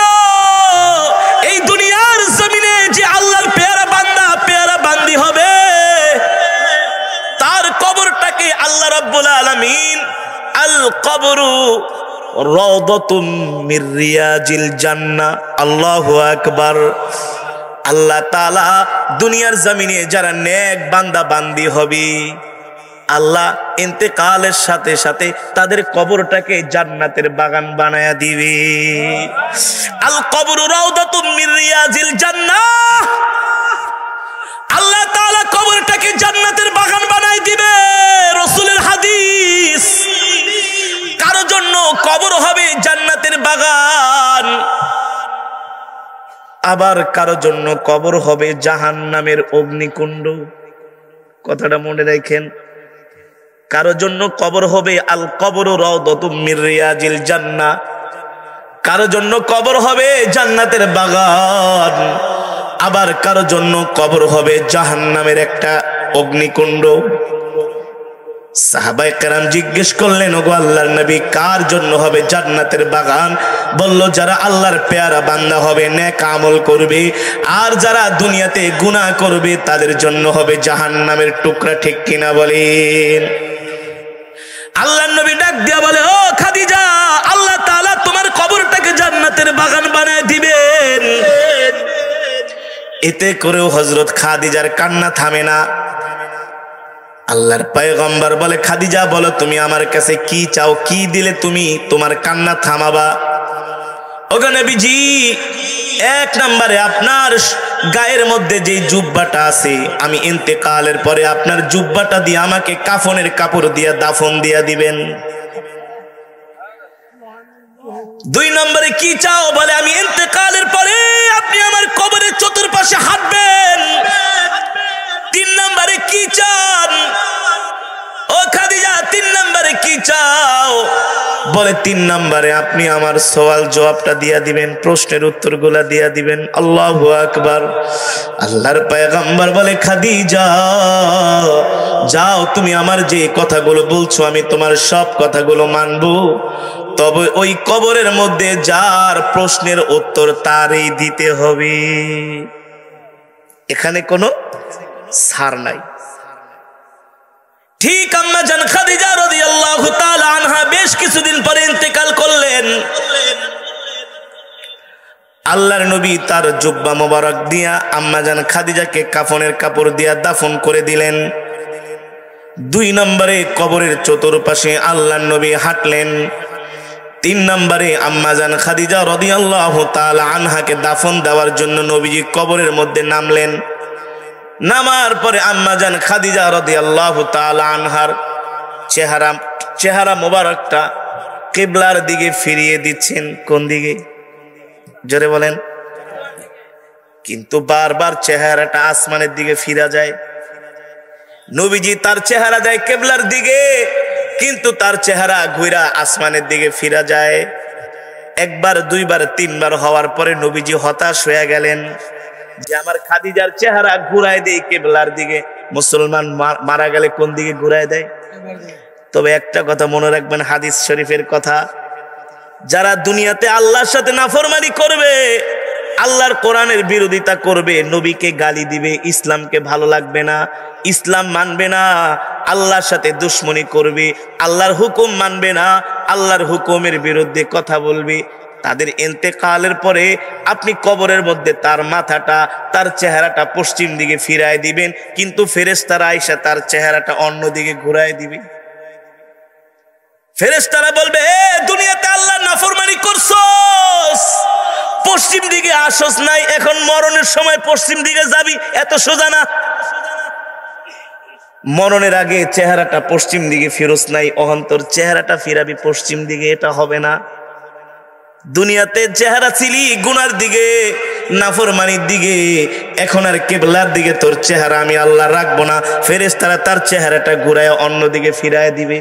A: এই দুনিয়ার জমিনে যে আল্লাহর পেয়ারা বান্দা, পেয়ারা বান্দি হবে, তার কবরটাকে আল্লাহ রাব্বুল আলামিন আল কবরু রাওদাতুম মির রিয়াজিল জান্নাহ। আল্লাহু আকবার। আল্লাহ তাআলা দুনিয়ার জমিনে যারা নেক বান্দা বান্দি হবে, আল্লাহ ইন্তেকালের সাথে সাথে তাদের কবরটাকে জান্নাতের বাগান বানায়া দিবে। আল কবরু রাওদাতুম মির রিয়াজিল জান্নাহ। আল্লাহ তাআলা কবরটাকে জান্নাতের বাগান বানায় দিবে। রাসূলের হাদিস। কারো জন্য কবর হবে জান্নাতের বাগান, আবার কারো জন্য কবর হবে জাহান্নামের অগ্নিকুণ্ড। কথাটা মনে রাখেন। কারো জন্য কবর হবে আল কবরু রাওদাতুম মির রিয়াজিল জান্নাহ, কারো জন্য কবর হবে জান্নাতের বাগান, আবার কারো জন্য কবর হবে জাহান্নামের একটা অগ্নিকুণ্ড। সাহাবায়ে কেরাম জিজ্ঞেস করলেন, ওগো আল্লাহর নবী, কার জন্য হবে জান্নাতের বাগান? বলল, যারা আল্লাহর পেয়ারা বান্দা হবে, নেক আমল করবে, আর যারা দুনিয়াতে গুনাহ করবে তাদের জন্য হবে জাহান্নামের টুকরা। ঠিক কিনা বলেন? আল্লাহর নবী ডাক দিয়া বলে, ও খাদিজা, আল্লাহ তাআলা তোমার কবরটাকে জান্নাতের বাগান বানায় দিবেন। এতে করেও হযরত খাদিজার কান্না থামে না। আল্লাহর পয়গম্বর বলে, খাদিজা বলো, তুমি আমার কাছে কি চাও? কি দিলে তুমি তোমার কান্না থামাবা? ওগো নবীজি, এক নম্বরে আপনার গায়ের মধ্যে যে জুব্বাটা আছে, আমি ইন্তেকালের পরে আপনার জুব্বাটা দিয়ে আমাকে কাফনের কাপড় দিয়ে দাফন দিয়া দিবেন। দুই নম্বরে কি চাও? বলে আমি ইন্তেকালের পরে আপনি আমার কবরের চতুর্পাশে হাঁটবেন। তিন নম্বরে কি চান? ও খাদিজা, তিন নম্বরে কি চাও? বলে তিন নম্বরে আপনি আমার সওয়াল জবাবটা দিয়া দিবেন, প্রশ্নের উত্তরগুলা দিয়া দিবেন। আল্লাহু আকবার। আল্লাহর পয়গম্বর বলে খাদিজা যাও, তুমি আমার যে কথাগুলো বলছো আমি তোমার সব কথাগুলো মানবো, তবে ওই কবরের মধ্যে যার প্রশ্নের উত্তর তারই দিতে হবে, এখানে কোনো ছাড় নাই। ঠিক আম্মা জান খাদিজা রাদিয়াল্লাহু তাআলা আনহা বেশ কিছুদিন পরে ইন্তেকাল করলেন। আল্লাহর নবী তার জুব্বা মোবারক দিয়া আম্মা জান খাদিজাকে কাফনের কাপড় দিয়া দাফন করে দিলেন। দুই নম্বরে কবরের চতুর্পাশে আল্লাহর নবী হাঁটলেন। তিন নম্বরে আম্মা জান খাদিজা রাদিয়াল্লাহু তাআলা আনহাকে দাফন দেওয়ার জন্য নবীজি কবরের মধ্যে নামলেন। নামার পরে আম্মা জান খাদিজা রাদিয়াল্লাহু তাআলা আনহার চেহারা মোবারকটা কিবলার দিকে ফিরিয়ে দিচ্ছেন। কোন দিকে? জোরে বলেন। কিন্তু বারবার চেহারাটা আসমানের দিকে ফিরা যায়। নবীজি তার চেহারা যায় কিবলার দিকে, কিন্তু তার চেহারা ঘুরা আসমানের দিকে ফিরা যায়। একবার, দুইবার, তিনবার হওয়ার পরে নবীজি হতাশ হয়ে গেলেন যে আমার খাদিজার চেহারা ঘুরায় দেয় কিবলার দিকে। মুসলমান মারা গেলে কোন দিকে ঘুরায় দেয়? তবে একটা কথা মনে রাখবেন, হাদিস শরীফের কথা, যারা দুনিয়াতে আল্লাহর সাথে নাফরমানি করবে, আল্লাহর কোরআনের বিরোধিতা করবে, নবীকে গালি দিবে, ইসলামকে ভালো লাগবে না, ইসলাম মানবে না, আল্লাহর সাথে দুশ্মনী করবে, আল্লাহর হুকুম মানবে না, আল্লাহর হুকুমের বিরুদ্ধে কথা বলবে, তাদের ইন্তেকালের পরে আপনি কবরের মধ্যে তার মাথাটা, তার চেহারাটা পশ্চিম দিকে ফিরায় দিবেন, কিন্তু ফেরেশতারা আয়েশা তার চেহারাটা অন্য দিকে ঘুরায় দিবে। ফেরেশতারা বলবে, এ দুনিয়াতে আল্লাহর নাফরমানি করছস, পশ্চিম দিকে আসস নাই, এখন মরণের সময় পশ্চিম দিকে যাবি, এত সোজা না। মরণের আগে চেহারাটা পশ্চিম দিকে ফিরোস নাই, অহন্তর চেহারাটা ফিরাবি পশ্চিম দিকে, এটা হবে না। দুনিয়াতে চেহারা ছিলি গুনার দিকে, নাফরমানির দিকে, এখন আর কিবলার দিকে তোর চেহারা আমি আল্লাহ রাখবো না, ফেরেশতারা তার চেহারাটা ঘুরায় অন্য দিকে ফিরায় দিবে।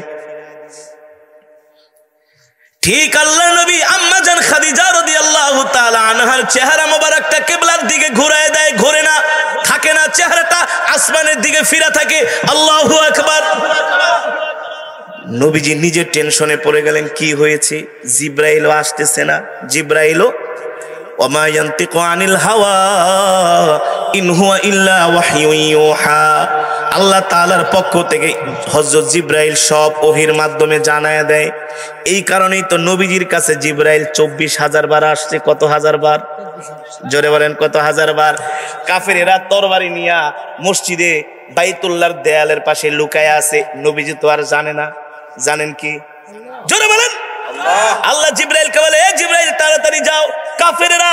A: ঠিক আল্লাহর নবী আম্মা জান খাদিজা রাদিয়াল্লাহু তাআলা আনহার চেহারা মোবারকটা কিবলার দিকে ঘুরায় দেয়, ঘুরে না, থাকে না, চেহারাটা আসমানের দিকে ফিরা থাকে। আল্লাহু আকবার। নবীজি নিজে টেনশনে পড়ে গেলেন, কি হয়েছে? জিব্রাইলও আসতেছে না। জিব্রাইলও ওমা ইয়ানতিকু আনিল হাওয়া ইন হুয়া ইল্লা ওয়াহয়ুন ইউহা, আল্লাহ তাআলার পক্ষ থেকে হযরত জিব্রাইল সব ওহীর মাধ্যমে জানায় দেয়। এই কারণেই তো নবীজির কাছে জিব্রাইল 24,000 বার আসছে। কত হাজার বার? জোরে বলেন, কত হাজার বার? কাফেরেরা তরবারি নিয়া মসজিদে বাইতুল্লাহর দেয়ালের পাশে লুকায় আছে, নবীজি তো আর জানে না। জানেন কি? জোরে বলেন। আল্লাহ জিব্রাইলকে বলে, এ জিব্রাইল তাড়াতাড়ি যাও, কাফেরেরা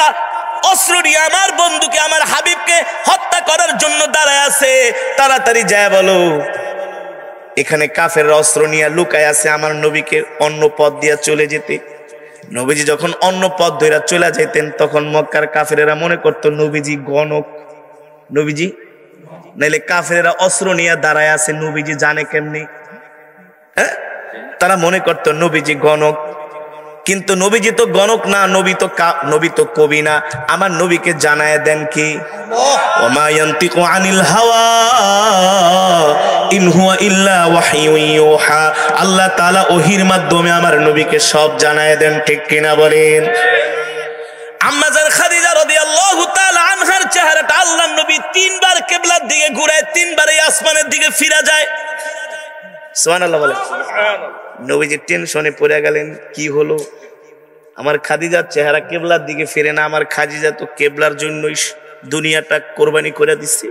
A: অস্ত্র নিয়ে আমার বন্ধুকে, আমার হাবিবকে হত্যা করার জন্য দাঁড়ায় আছে, তাড়াতাড়ি যায় বলো এখানে কাফেররা অস্ত্র নিয়ে লুকায় আছে, আমার নবীকে অন্য পথ দিয়ে চলে যেতে। নবীজি যখন অন্য পথ ধরে চলে যাইতেন, তখন মক্কার কাফেরেরা মনে করতো নবীজি গণক। নবীজি নাইলে কাফেরেরা অস্ত্র নিয়ে দাঁড়ায় আছে, নবীজি জানে কেমনি? হ্যাঁ, তারা মনে করতো নবীজি গণক। কিন্তু নবীজি তো গণক না, নবী তো কবি না। আমার নবীকে জানায় দেন কি, ওমা ইয়ানতিকু আনিল হাওয়া ইন হুয়া ইল্লা ওয়াহয়ুন ইউহা, আল্লাহ তাআলা ওহীর মাধ্যমে আমার নবীকে সব জানায় দেন। ঠিক কিনা বলেন? আম্মা জান খাদিজা রাদিয়াল্লাহু তাআলা আনহার চেহারাটা আল্লাহর নবী তিনবার কিবলার দিকে ঘুরায়, তিনবার এই আসমানের দিকে ফিরা যায়। সুবহানাল্লাহ বলেন। নবীজি টেনশনে পড়ে গেলেন, কি হলো? আমার খাদিজার চেহারা কিবলার দিকে ফিরে না, আমার খাদিজা তো কিবলার জন্যই দুনিয়াটা কোরবানি করে দিচ্ছে,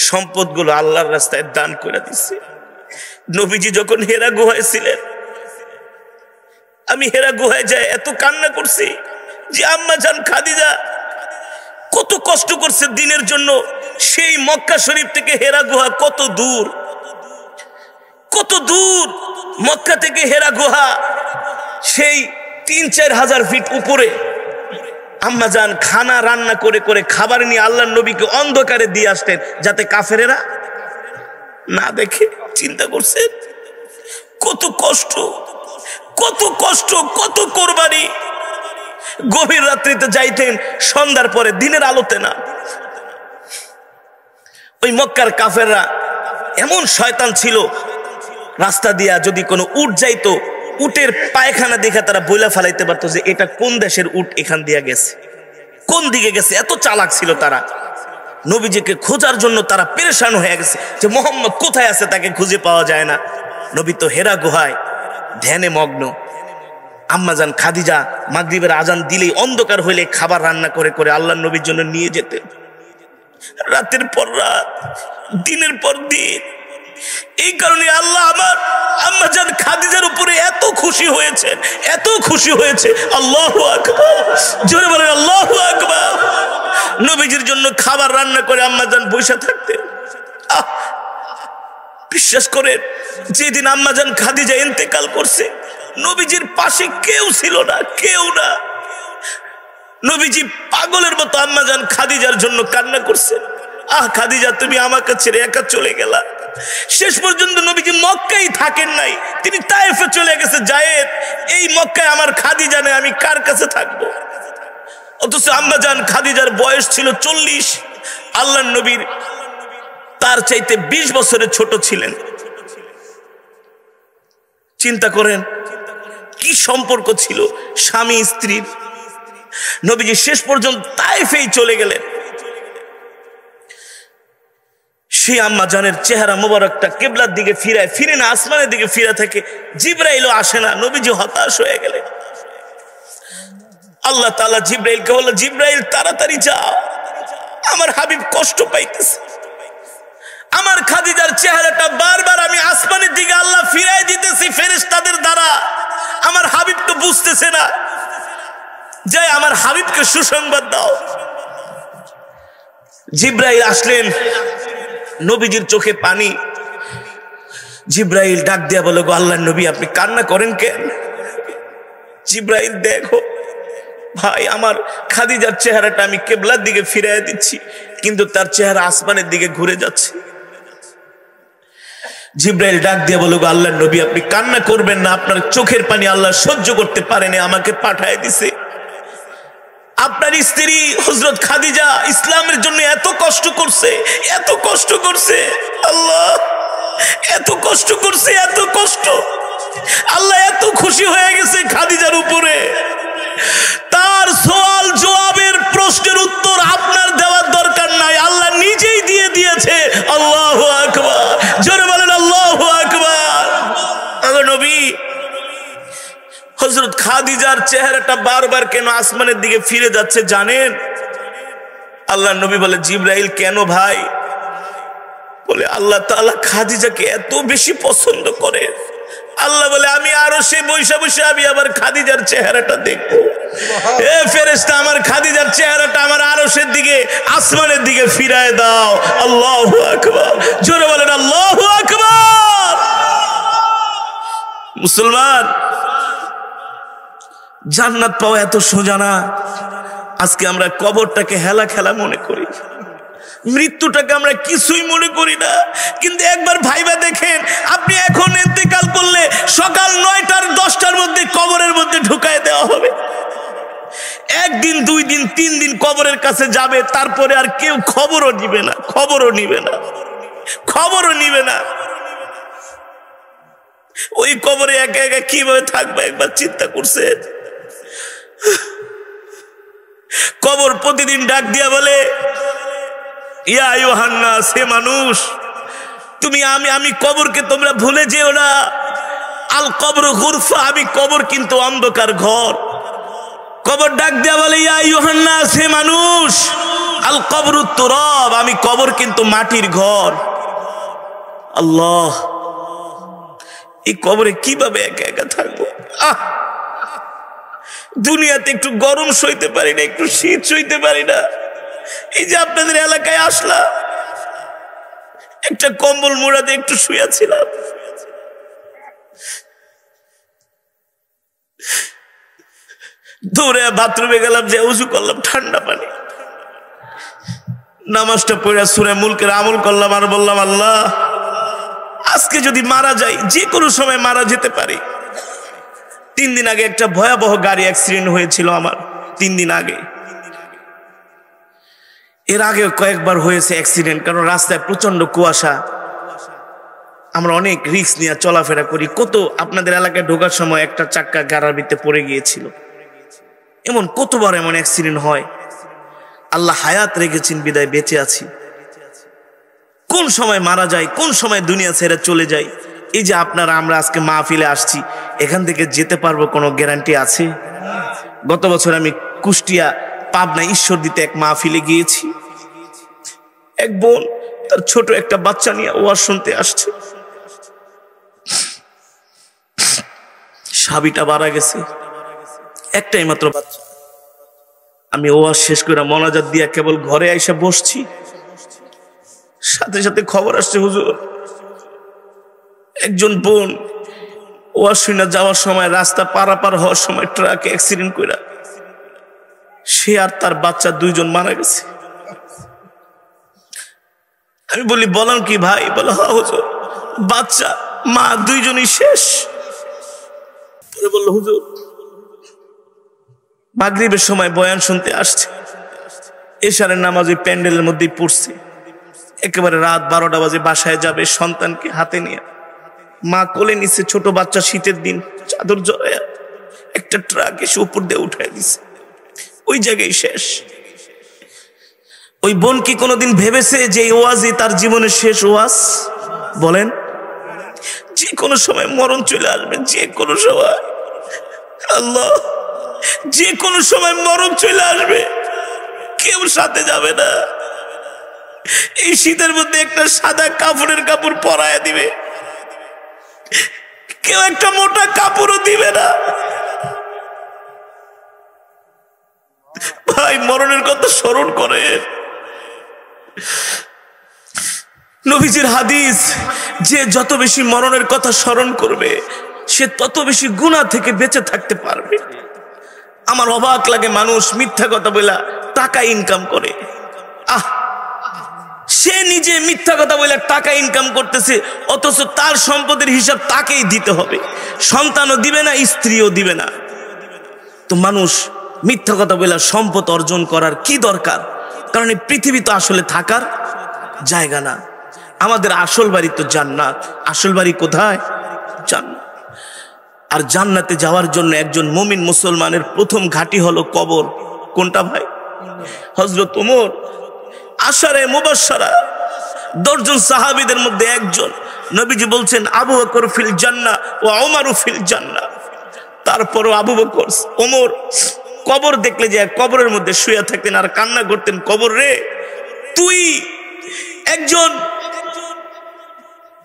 A: সম্পদগুলো আল্লাহর রাস্তায় দান করে দিচ্ছে। নবীজি যখন হেরা গুহায় ছিলেন, আমি হেরা গুহায় যাই এত কান্না করছি যে আম্মা জান খাদিজা কত কষ্ট করছে দিনের জন্য। সেই মক্কা শরীফ থেকে হেরা গুহা কত দূর, কত দূর মক্কা থেকে হেরা গুহা, সেই ৩-৪ হাজার ফিট উপরে। আম্মা জান খানা রান্না করে করে খাবার নিয়ে আল্লাহর নবীকে অন্ধকারে দিয়ে আসতেন যাতে কাফেরেরা না দেখে। চিন্তা করছেন কত কষ্ট, কত কষ্ট, কত কোরবানি। গভীর রাত্রিতে যাইতেন, সন্ধ্যার পরে, দিনের আলোতে না। ওই মক্কার কাফেররা এমন শয়তান ছিল, রাস্তা দিয়া যদি কোনো উট যাইতো, উটের পায়খানা দেখে তারা বইলা ফেলাইতে পারতো যে এটা কোন দেশের উট এখান দিয়া গেছে, কোন দিকে গেছে। এত চালাক ছিল তারা। নবীজিকে খোঁজার জন্য তারা পেরেশান হয়ে গেছে যে মোহাম্মদ কোথায় আছে, তাকে খুঁজে পাওয়া যায় না। নবী তো হেরা গুহায় ধ্যানে মগ্ন। আম্মাজান খাদিজা মাগরিবের আজান দিলেই, অন্ধকার হইলে খাবার রান্না করে করে আল্লাহর নবীর জন্য নিয়ে যেতেন, রাতের পর রাত, দিনের পর দিন। এই কারণে আল্লাহ আমার আম্মাজান খাদিজার উপরে এত খুশি হয়েছে, এত খুশি হয়েছে। আল্লাহু আকবার, জোরে বলেন আল্লাহু আকবার। নবীজির জন্য খাবার রান্না করে আম্মাজান বসে থাকতেন। বিশ্বাস করেন, যেদিন আম্মাজান খাদিজা ইন্তেকাল করছে, নবীজির পাশে কেউ ছিল না, কেউ না। নবীজি পাগলের মতো আম্মাজান খাদিজার জন্য কান্না করছে। খাদিজা, তুমি আমাকে ছেড়ে একা চলে গেলা। শেষ পর্যন্ত নবীজি মক্কায় থাকেন নাই, তিনি তায়েফে চলে গেছে। জায়েদ, এই মক্কায় আমার খাদিজা নেই, আমি কার কাছে থাকবো? অথচ আম্মাজান খাদিজার বয়স ছিল 40। আল্লাহর নবীর তার চাইতে 20 বছরের ছোট ছিলেন। চিন্তা করেন কি সম্পর্ক ছিল স্বামী স্ত্রীর। নবীজি শেষ পর্যন্ত তায়েফেই চলে গেলেন। সেই আম্মাজানের চেহারা মোবারকটা কিবলার দিকে ফিরে না, আসমানের দিকে ফিরে থাকে। জিবরাইলও আসে না। নবীজি হতাশ হয়ে গেলেন। আল্লাহ তাআলা জিবরাইলকে বলল, জিবরাইল তাড়াতাড়ি যাও, আমার হাবিব কষ্ট পাইতেছে। আমার খাদিজার চেহারাটা বারবার আমি আসমানের দিকে আল্লাহ ফিরাই দিতেছি ফেরেশতাদের দ্বারা। আমার হাবিব তো বুঝতেছে না। যাই আমার হাবিবকে সুসংবাদ দাও। জিবরাইল আসলেন, নবীজির চোখে পানি। জিবরাইল ডাক দিয়া বলে, গো আল্লাহর নবী, আপনি কান্না করেন কেন? জিবরাইল, দেখো ভাই, আমার খাদিজার চেহারাটা আমি কিবলার দিকে ফিরিয়ে দিচ্ছি, কিন্তু তার চেহারা আসমানের দিকে ঘুরে যাচ্ছে। জিবরাইল ডাক দিয়ে বলো, গো আল্লাহর নবী, আপনি কান্না করবেন না, আপনার চোখের পানি আল্লাহ সহ্য করতে পারেনি, আমাকে পাঠায় দিছে। আপনার স্ত্রী হযরত খাদিজা ইসলামের জন্য এত কষ্ট করছে, এত কষ্ট করছে, আল্লাহ এত কষ্ট করছে, এত কষ্ট। আল্লাহ এত খুশি হয়ে গেছে খাদিজার উপরে। তার সওয়াল জবাবের প্রশ্নের উত্তর আপনার দেওয়ার দরকার নাই, আল্লাহ নিজেই দিয়ে দিয়েছে। আল্লাহু আকবার, জোরে বলেন আল্লাহু আকবার। আল্লাহ নবী, হযরত খাদিজার চেহারাটা বারবার কেন আসমানের দিকে ফিরে যাচ্ছে জানেন? আল্লাহ নবী বলে, জিবরাইল কেন ভাই? বলে, আল্লাহ তাআলা খাদিজাকে এত বেশি পছন্দ করে। আল্লাহ বলে, আমি আরো সে বৈশা বসে আমি আবার খাদিজার চেহারাটা দেখবো। এ ফেরেশতা, আমার খাদিজার চেহারাটা আমার আরশের দিকে, আসমানের দিকে ফিরায় দাও। আল্লাহু আকবার, জোরে বলেন আল্লাহু আকবার। মুসলমান, জান্নাত পাওয়া এত সোজা না। আজকে আমরা কবরটাকে হেলা খেলা মনে করি, মৃত্যুটাকে আমরা কিছুই মনে করি না। কিন্তু একবার ভাইবা দেখেন, আপনি এখন ইন্তেকাল করলে সকাল 9টার 10টার মধ্যে কবরের মধ্যে ঢুকায় দেওয়া হবে। একদিন, 2 দিন, 3 দিন কবরের কাছে যাবে, তারপরে আর কেউ খবরও নিবে না, খবরও নিবে না, খবরও নিবে না। ওই কবরে একা একা কিভাবে থাকবে একবার চিন্তা করছেন? কবর প্রতিদিন ডাক দিয়া বলে, ইয়া আইয়ুহান নাস, হে মানুষ, তুমি আমি কবরকে তোমরা ভুলে যেও না। আল কবর গুরফা, আমি কবর কিন্তু অন্ধকার ঘর। কবর ডাক দিয়া বলে, ইয়া আইয়ুহান নাস, হে মানুষ, আল কবরু তুরাব, আমি কবর কিন্তু মাটির ঘর। আল্লাহ, এই কবরে কিভাবে একা একা থাকবো? দুনিয়াতে একটু গরম সইতে পারি না, একটু শীত সইতে পারি না, এই যে আপনাদের এলাকায় আসলাম, একটা কম্বল মোড়া দিয়ে একটু শুয়েছিলাম, দৌড়ে বাথরুমে গেলাম, যে উজু করলাম ঠান্ডা পানি, নামাজটা পড়ে সূরা মুলকের আমল করলাম, আর বললাম আল্লাহ আজকে যদি মারা যাই, যে কোনো সময় মারা যেতে পারি। 3 দিন আগে একটা ভয়াবহ গাড়ি অ্যাক্সিডেন্ট হয়েছিল আমার, 3 দিন আগে। এর আগে কয়েকবার হয়েছে অ্যাক্সিডেন্ট, কারণ রাস্তায় প্রচন্ড কুয়াশা, আমরা অনেক রিস্ক নিয়ে চলাফেরা করি। কত আপনাদের এলাকায় ঢোকার সময় একটা চাক্কা গাড়ার ভিতরে পড়ে গিয়েছিল, এমন কতবার এমন অ্যাক্সিডেন্ট হয়। আল্লাহ হায়াত রেখেছেন বিদায় বেঁচে আছি। কোন সময় মারা যায়, কোন সময় দুনিয়া ছেড়ে চলে যায়। এই যে আপনারা আমরা আজকে মাহফিলে আসছি, এখান থেকে যেতে পারবো কোনো গ্যারান্টি আছে? গত বছর আমি কুষ্টিয়া পাবনা ঈশ্বরদীতে এক মাহফিলে গিয়েছি। এক বোন তার ছোট একটা বাচ্চা নিয়ে ওয়াজ শুনতে আসছে, সাবিটা মারা গেছে, একটাই মাত্র বাচ্চা। আমি ওয়াজ শেষ করে মোনাজাত দিয়া কেবল ঘরে আইসা বসছি, সাথে সাথে খবর আসছে হুজুর একজন বোন ওয়াজ শুনে যাওয়ার সময় রাস্তা পারাপার হওয়ার সময় ট্রাকে অ্যাক্সিডেন্ট কইরা সে আর তার বাচ্চা 2 জন মারা গেছে। আমি বলি বলেন কি ভাই? বলে হ্যাঁ হুজুর, বাচ্চা মা 2 জনই শেষ। পরে বলল হুজুর মাগরিবের সময় বয়ান শুনতে আসছে, এশারের নামাজ ওই প্যান্ডেলের মধ্যেই পড়ছে, একেবারে রাত 12টা বাজে বাসায় যাবে সন্তানকে হাতে নিয়ে। মা কোলে নিচ্ছে ছোট বাচ্চা, শীতের দিন চাদর জড়ায়া, একটা ট্রাক এসে উপর দিয়ে উঠায় দিছে, ওই জায়গায় শেষ। ওই বোন কি কোনোদিন ভেবেছে যে এই ওয়াজই তার জীবনের শেষ ওয়াজ? বলেন, যে কোনো সময় মরণ চলে আসবে, যে কোনো সময়। আল্লাহ, যে কোনো সময় মরণ চলে আসবে, কেউ সাথে যাবে না। এই শীতের মধ্যে একটা সাদা কাপড়ের কাপড় পরায় দিবে, কেউ একটা মোটা কাপড়ও দিবে না। ভাই মরণের কথা স্মরণ করে। নবীজির হাদিস, যে যত বেশি মরণের কথা স্মরণ করবে সে তত বেশি গুনাহ থেকে বেঁচে থাকতে পারবে। আমার অবাক লাগে, মানুষ মিথ্যা কথা বলে টাকা ইনকাম করে। সে নিজে মিথ্যা কথা বলে টাকা ইনকাম করতেছে, অথচ তার সম্পদের হিসাব তাকেই দিতে হবে, সন্তানও দিবে না, স্ত্রীও দিবে না। তো মানুষ মিথ্যা কথা বলে সম্পদ অর্জন করার কি দরকার? কারণ এই পৃথিবী তো আসলে থাকার জায়গা না। আমাদের আসল বাড়ি তো জান্নাত। আসল বাড়ি কোথায়? জান্নাত। আর জান্নাতে যাওয়ার জন্য একজন মুমিন মুসলমানের প্রথম ঘাঁটি হলো কবর। কোনটা ভাই? হযরত ওমর আশারে মুবাশশারা 10 জন সাহাবীদের মধ্যে একজন। নবীজি বলছেন আবু বকর ফিল জান্নাহ ওয়া ওমর ফিল জান্নাহ। তারপরও আবু বকর ওমর কবর দেখলে যে কবরের মধ্যে শুয়ে থাকতেন আর কান্না করতেন, কবর রে, তুই একজন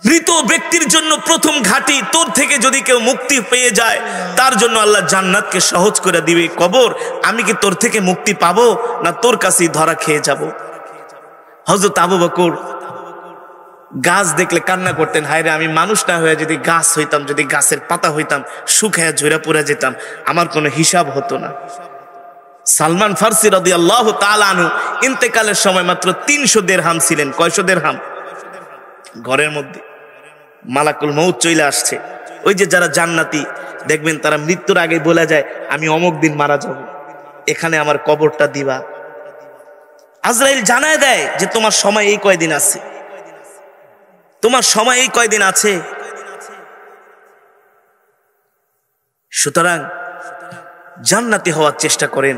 A: মৃত ব্যক্তির জন্য প্রথম ঘাঁটি, তোর থেকে যদি কেউ মুক্তি পেয়ে যায় তার জন্য আল্লাহ জান্নাতকে সহজ করে দিবে। কবর, আমি কি তোর থেকে মুক্তি পাবো না তোর কাছেই ধরা খেয়ে যাব? হযরত আবু বকর গাছ দেখলে কান্না করতেন, হায় রে আমি মানুষ না হয়ে যদি গাছ হইতাম, যদি গাছের পাতা হইতাম, শুকায়া ঝরে পড়ে যেতাম, আমার কোনো হিসাব হতো না। সালমান ফারসি রাদিয়াল্লাহু তাআলা আনহু ইন্তেকালের সময় মাত্র 300 দিরহাম ছিলেন। কয়শো দিরহাম? ঘরের মধ্যে মালাকুল মউত চলে আসছে। ওই যে যারা জান্নাতি দেখবেন তারা মৃত্যুর আগে বলে যায় আমি অমুক দিন মারা যাব, এখানে আমার কবরটা দিবা। আজরাইল জানায় দেয় যে তোমার সময় এই কয়দিন আছে, তোমার সময় এই কয়দিন আছে। সুতরাং জান্নাতি হওয়ার চেষ্টা করেন,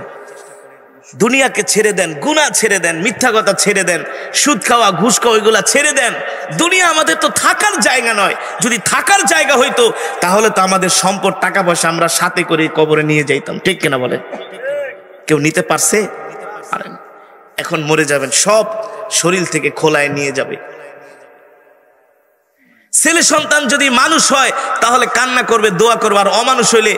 A: দুনিয়াকে ছেড়ে দেন, গুনাহ ছেড়ে দেন, মিথ্যা কথা ছেড়ে দেন, সুদ খাওয়া ঘুষ খাওয়া ওইগুলা ছেড়ে দেন। দুনিয়া আমাদের তো থাকার জায়গা নয়। যদি থাকার জায়গা হইতো তাহলে তো আমাদের সম্পদ টাকা পয়সা আমরা সাথে করে কবরে নিয়ে যাইতাম, ঠিক কিনা বলে? কেউ নিতে পারছে? পারেন। এখন মরে যাবেন, সব শরীর থেকে খোলায় নিয়ে যাবে। ছেলে সন্তান যদি মানুষ হয় তাহলে কান্না করবে, দোয়া করবে, আর অমানুষ হইলে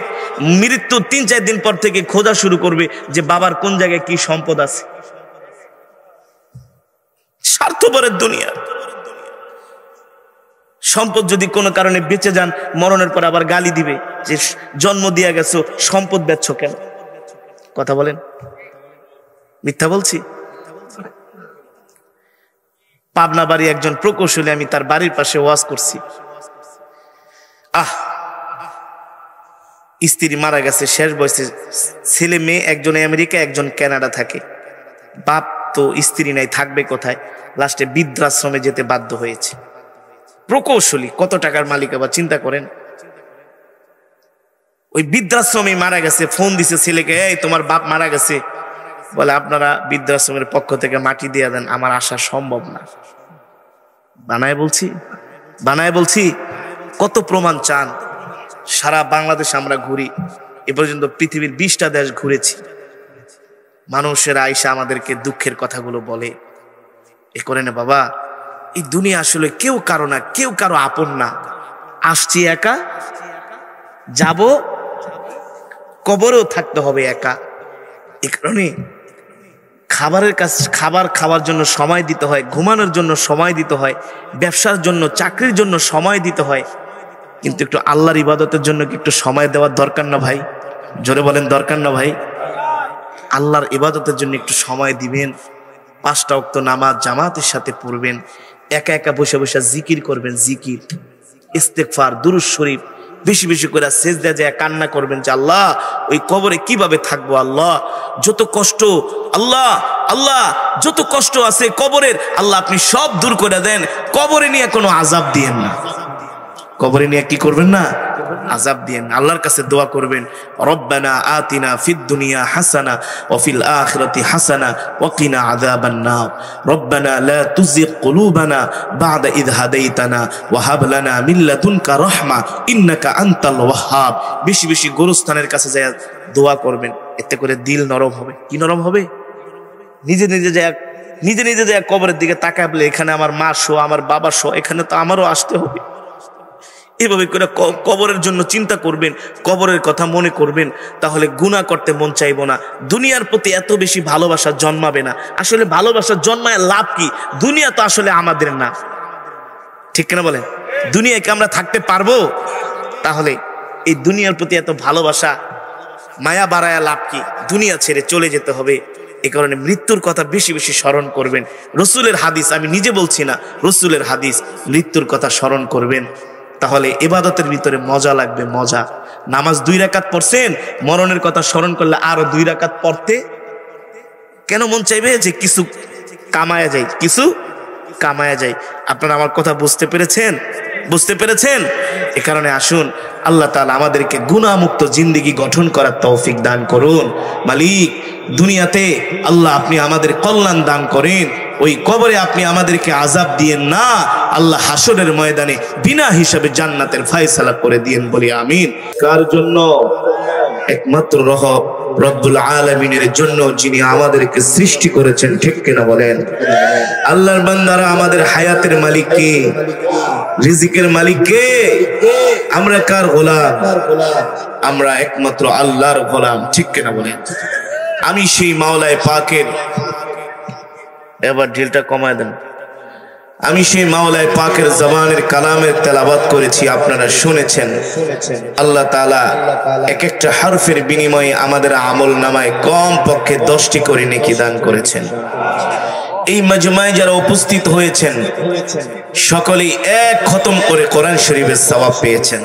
A: মৃত্যুর 3-4 দিন পর থেকে খোঁজা শুরু করবে যে বাবার কোন জায়গায় কি সম্পদ আছে। স্বার্থপরের দুনিয়া। সম্পদ যদি কোনো কারণে বেঁচে যান, মরণের পর আবার গালি দিবে যে জন্ম দিয়া গেছো, সম্পদ বেচছো কেন? কথা বলেন, মিথ্যা বলছি? পাবনা বাড়ি একজন প্রকৌশলী, আমি তার বাড়ির পাশে ওয়াজ করছি। স্ত্রী মারা গেছে, শেষ বয়সে, ছেলে মেয়ে, একজন আমেরিকা, একজন কানাডা থাকে। বাপ তো স্ত্রী নাই, থাকবে কোথায়? লাস্টে বৃদ্ধাশ্রমে যেতে বাধ্য হয়েছে। প্রকৌশলী, কত টাকার মালিক আবার চিন্তা করেন। ওই বৃদ্ধাশ্রমে মারা গেছে। ফোন দিছে ছেলেকে, এই তোমার বাপ মারা গেছে, বলে আপনারা বৃদ্ধাশ্রমের পক্ষ থেকে মাটি দিয়ে দেন, আমার আসা সম্ভব না। বানায় বলছি, বানায় বলছি। কত প্রমাণ চান? সারা বাংলাদেশ আমরা ঘুরি, এ পর্যন্ত পৃথিবীর 20টা দেশ ঘুরেছি। মানুষেরা আইসা আমাদেরকে দুঃখের কথাগুলো বলে। এ করে না বাবা, এই দুনিয়া আসলে কেউ কারো না, কেউ কারো আপন না। আসছি একা, যাব, কবরেও থাকতে হবে একা। এ কারণে খাবারের কাছে, খাবার খাওয়ার জন্য সময় দিতে হয়, ঘুমানোর জন্য সময় দিতে হয়, ব্যবসার জন্য, চাকরির জন্য সময় দিতে হয়, কিন্তু একটু আল্লাহর ইবাদতের জন্য কি একটু সময় দেওয়ার দরকার না ভাই? জোরে বলেন, দরকার না ভাই? আল্লাহর ইবাদতের জন্য একটু সময় দিবেন। 5টা ওয়াক্ত নামাজ জামাতের সাথে পড়বেন, একা একা বসে বসে জিকির করবেন, জিকির, ইস্তেগফার, দুরূদ শরীফ বেশি বেশি করে সেজদা যায় কান্না করবেন যে আল্লাহ ওই কবরে কিভাবে থাকবো, আল্লাহ যত কষ্ট, আল্লাহ আল্লাহ যত কষ্ট আছে কবরের, আল্লাহ আপনি সব দূর করে দেন। কবরে নিয়ে কোনো আযাব দিয়েন না, কবরে নিয়ে কি করবেন না, আযাব দিয়েন। আল্লাহর কাছে দোয়া করবেন, রব্বানা আতিনা ফিদ দুনিয়া হাসানা ওয়া ফিল আখিরাতি হাসানা ওয়া কিনা আযাবান নার, রব্বানা লা তুযিগ কুলুবানা বা'দা ইয হাদাইতানা ওয়া হাব লানা মিন লাদুনকা রাহমা ইন্নাকা আনতাল ওয়াহ্হাব। বেশি বেশি গোরস্থানের কাছে যায় দোয়া করবেন, এতে করে দিল নরম হবে। কি নরম হবে? নিজে নিজে যায় কবরের দিকে তাকাবলে, এখানে আমার মা শো, আমার বাবা শো, এখানে তো আমারও আসতে হবে। এভাবে করে কবরের জন্য চিন্তা করবেন, কবরের কথা মনে করবেন, তাহলে গুনাহ করতে মন চাইবো না। দুনিয়ার প্রতি এত বেশি ভালোবাসা জন্মাবে না। আসলে ভালোবাসা জন্মায় লাভ কি? দুনিয়া তো আসলে আমাদের না, ঠিক কিনা বলেন? দুনিয়াকে আমরা থাকতে পারবো? তাহলে এই দুনিয়ার প্রতি এত ভালোবাসা, মায়া বাড়ায়া লাভ কি? দুনিয়া ছেড়ে চলে যেতে হবে। এ কারণে মৃত্যুর কথা বেশি বেশি স্মরণ করবেন। রসুলের হাদিস, আমি নিজে বলছি না, রসুলের হাদিস, মৃত্যুর কথা স্মরণ করবেন, তাহলে ইবাদতের ভিতরে মজা লাগবে, মজা। নামাজ 2 রাকাত পড়ছেন, মরণের কথা স্মরণ করলে আরো 2 রাকাত পড়তে কেন মন চাইবে? যে কিছু কামায়া যায়, কিছু কামায়া যায়। আপনারা আমার কথা বুঝতে পেরেছেন? বুঝতে পেরেছেন? এ কারণে আসুন, আল্লাহ তাআলা আমাদেরকে গুনাহমুক্ত জিন্দেগি গঠন করার তৌফিক দান করুন। মালিক, দুনিয়াতে আল্লাহ আপনি আমাদের কল্যাণ দান করেন, ওই কবরে আপনি আমাদেরকে আযাব দিয়েন না। আল্লাহ হাসরের ময়দানে বিনা হিসাবে জান্নাতের ফয়সালা করে দিয়েন, বলি আমিন। কার জন্য? একমাত্র রব্বুল আলামিনের জন্য, যিনি আমাদেরকে সৃষ্টি করেছেন, ঠিক কিনা বলেন? আল্লাহর বান্দারা, আমাদের হায়াতের মালিক কে? রিজিকের মালিক কে? আমরা কার গোলাম? আমরা একমাত্র আল্লাহর গোলাম, ঠিক কিনা বলেন? আমি সেই মাওলায়ে পাকের, এবার ঢিলটা কমায় দেন, আমি সেই মাওলায়ে পাকের জবানের কালামের তেলাওয়াত করেছি, আপনারা শুনেছেন। আল্লাহ তাআলা এক একটা হরফের বিনিময়ে আমাদের আমল নামায় কম পক্ষে 10টি করে নেকি দান করেছেন। এই মাজমায় যারা উপস্থিত হয়েছেন সকলেই এক খতম করে কোরআন শরীফের সওয়াব পেয়েছেন।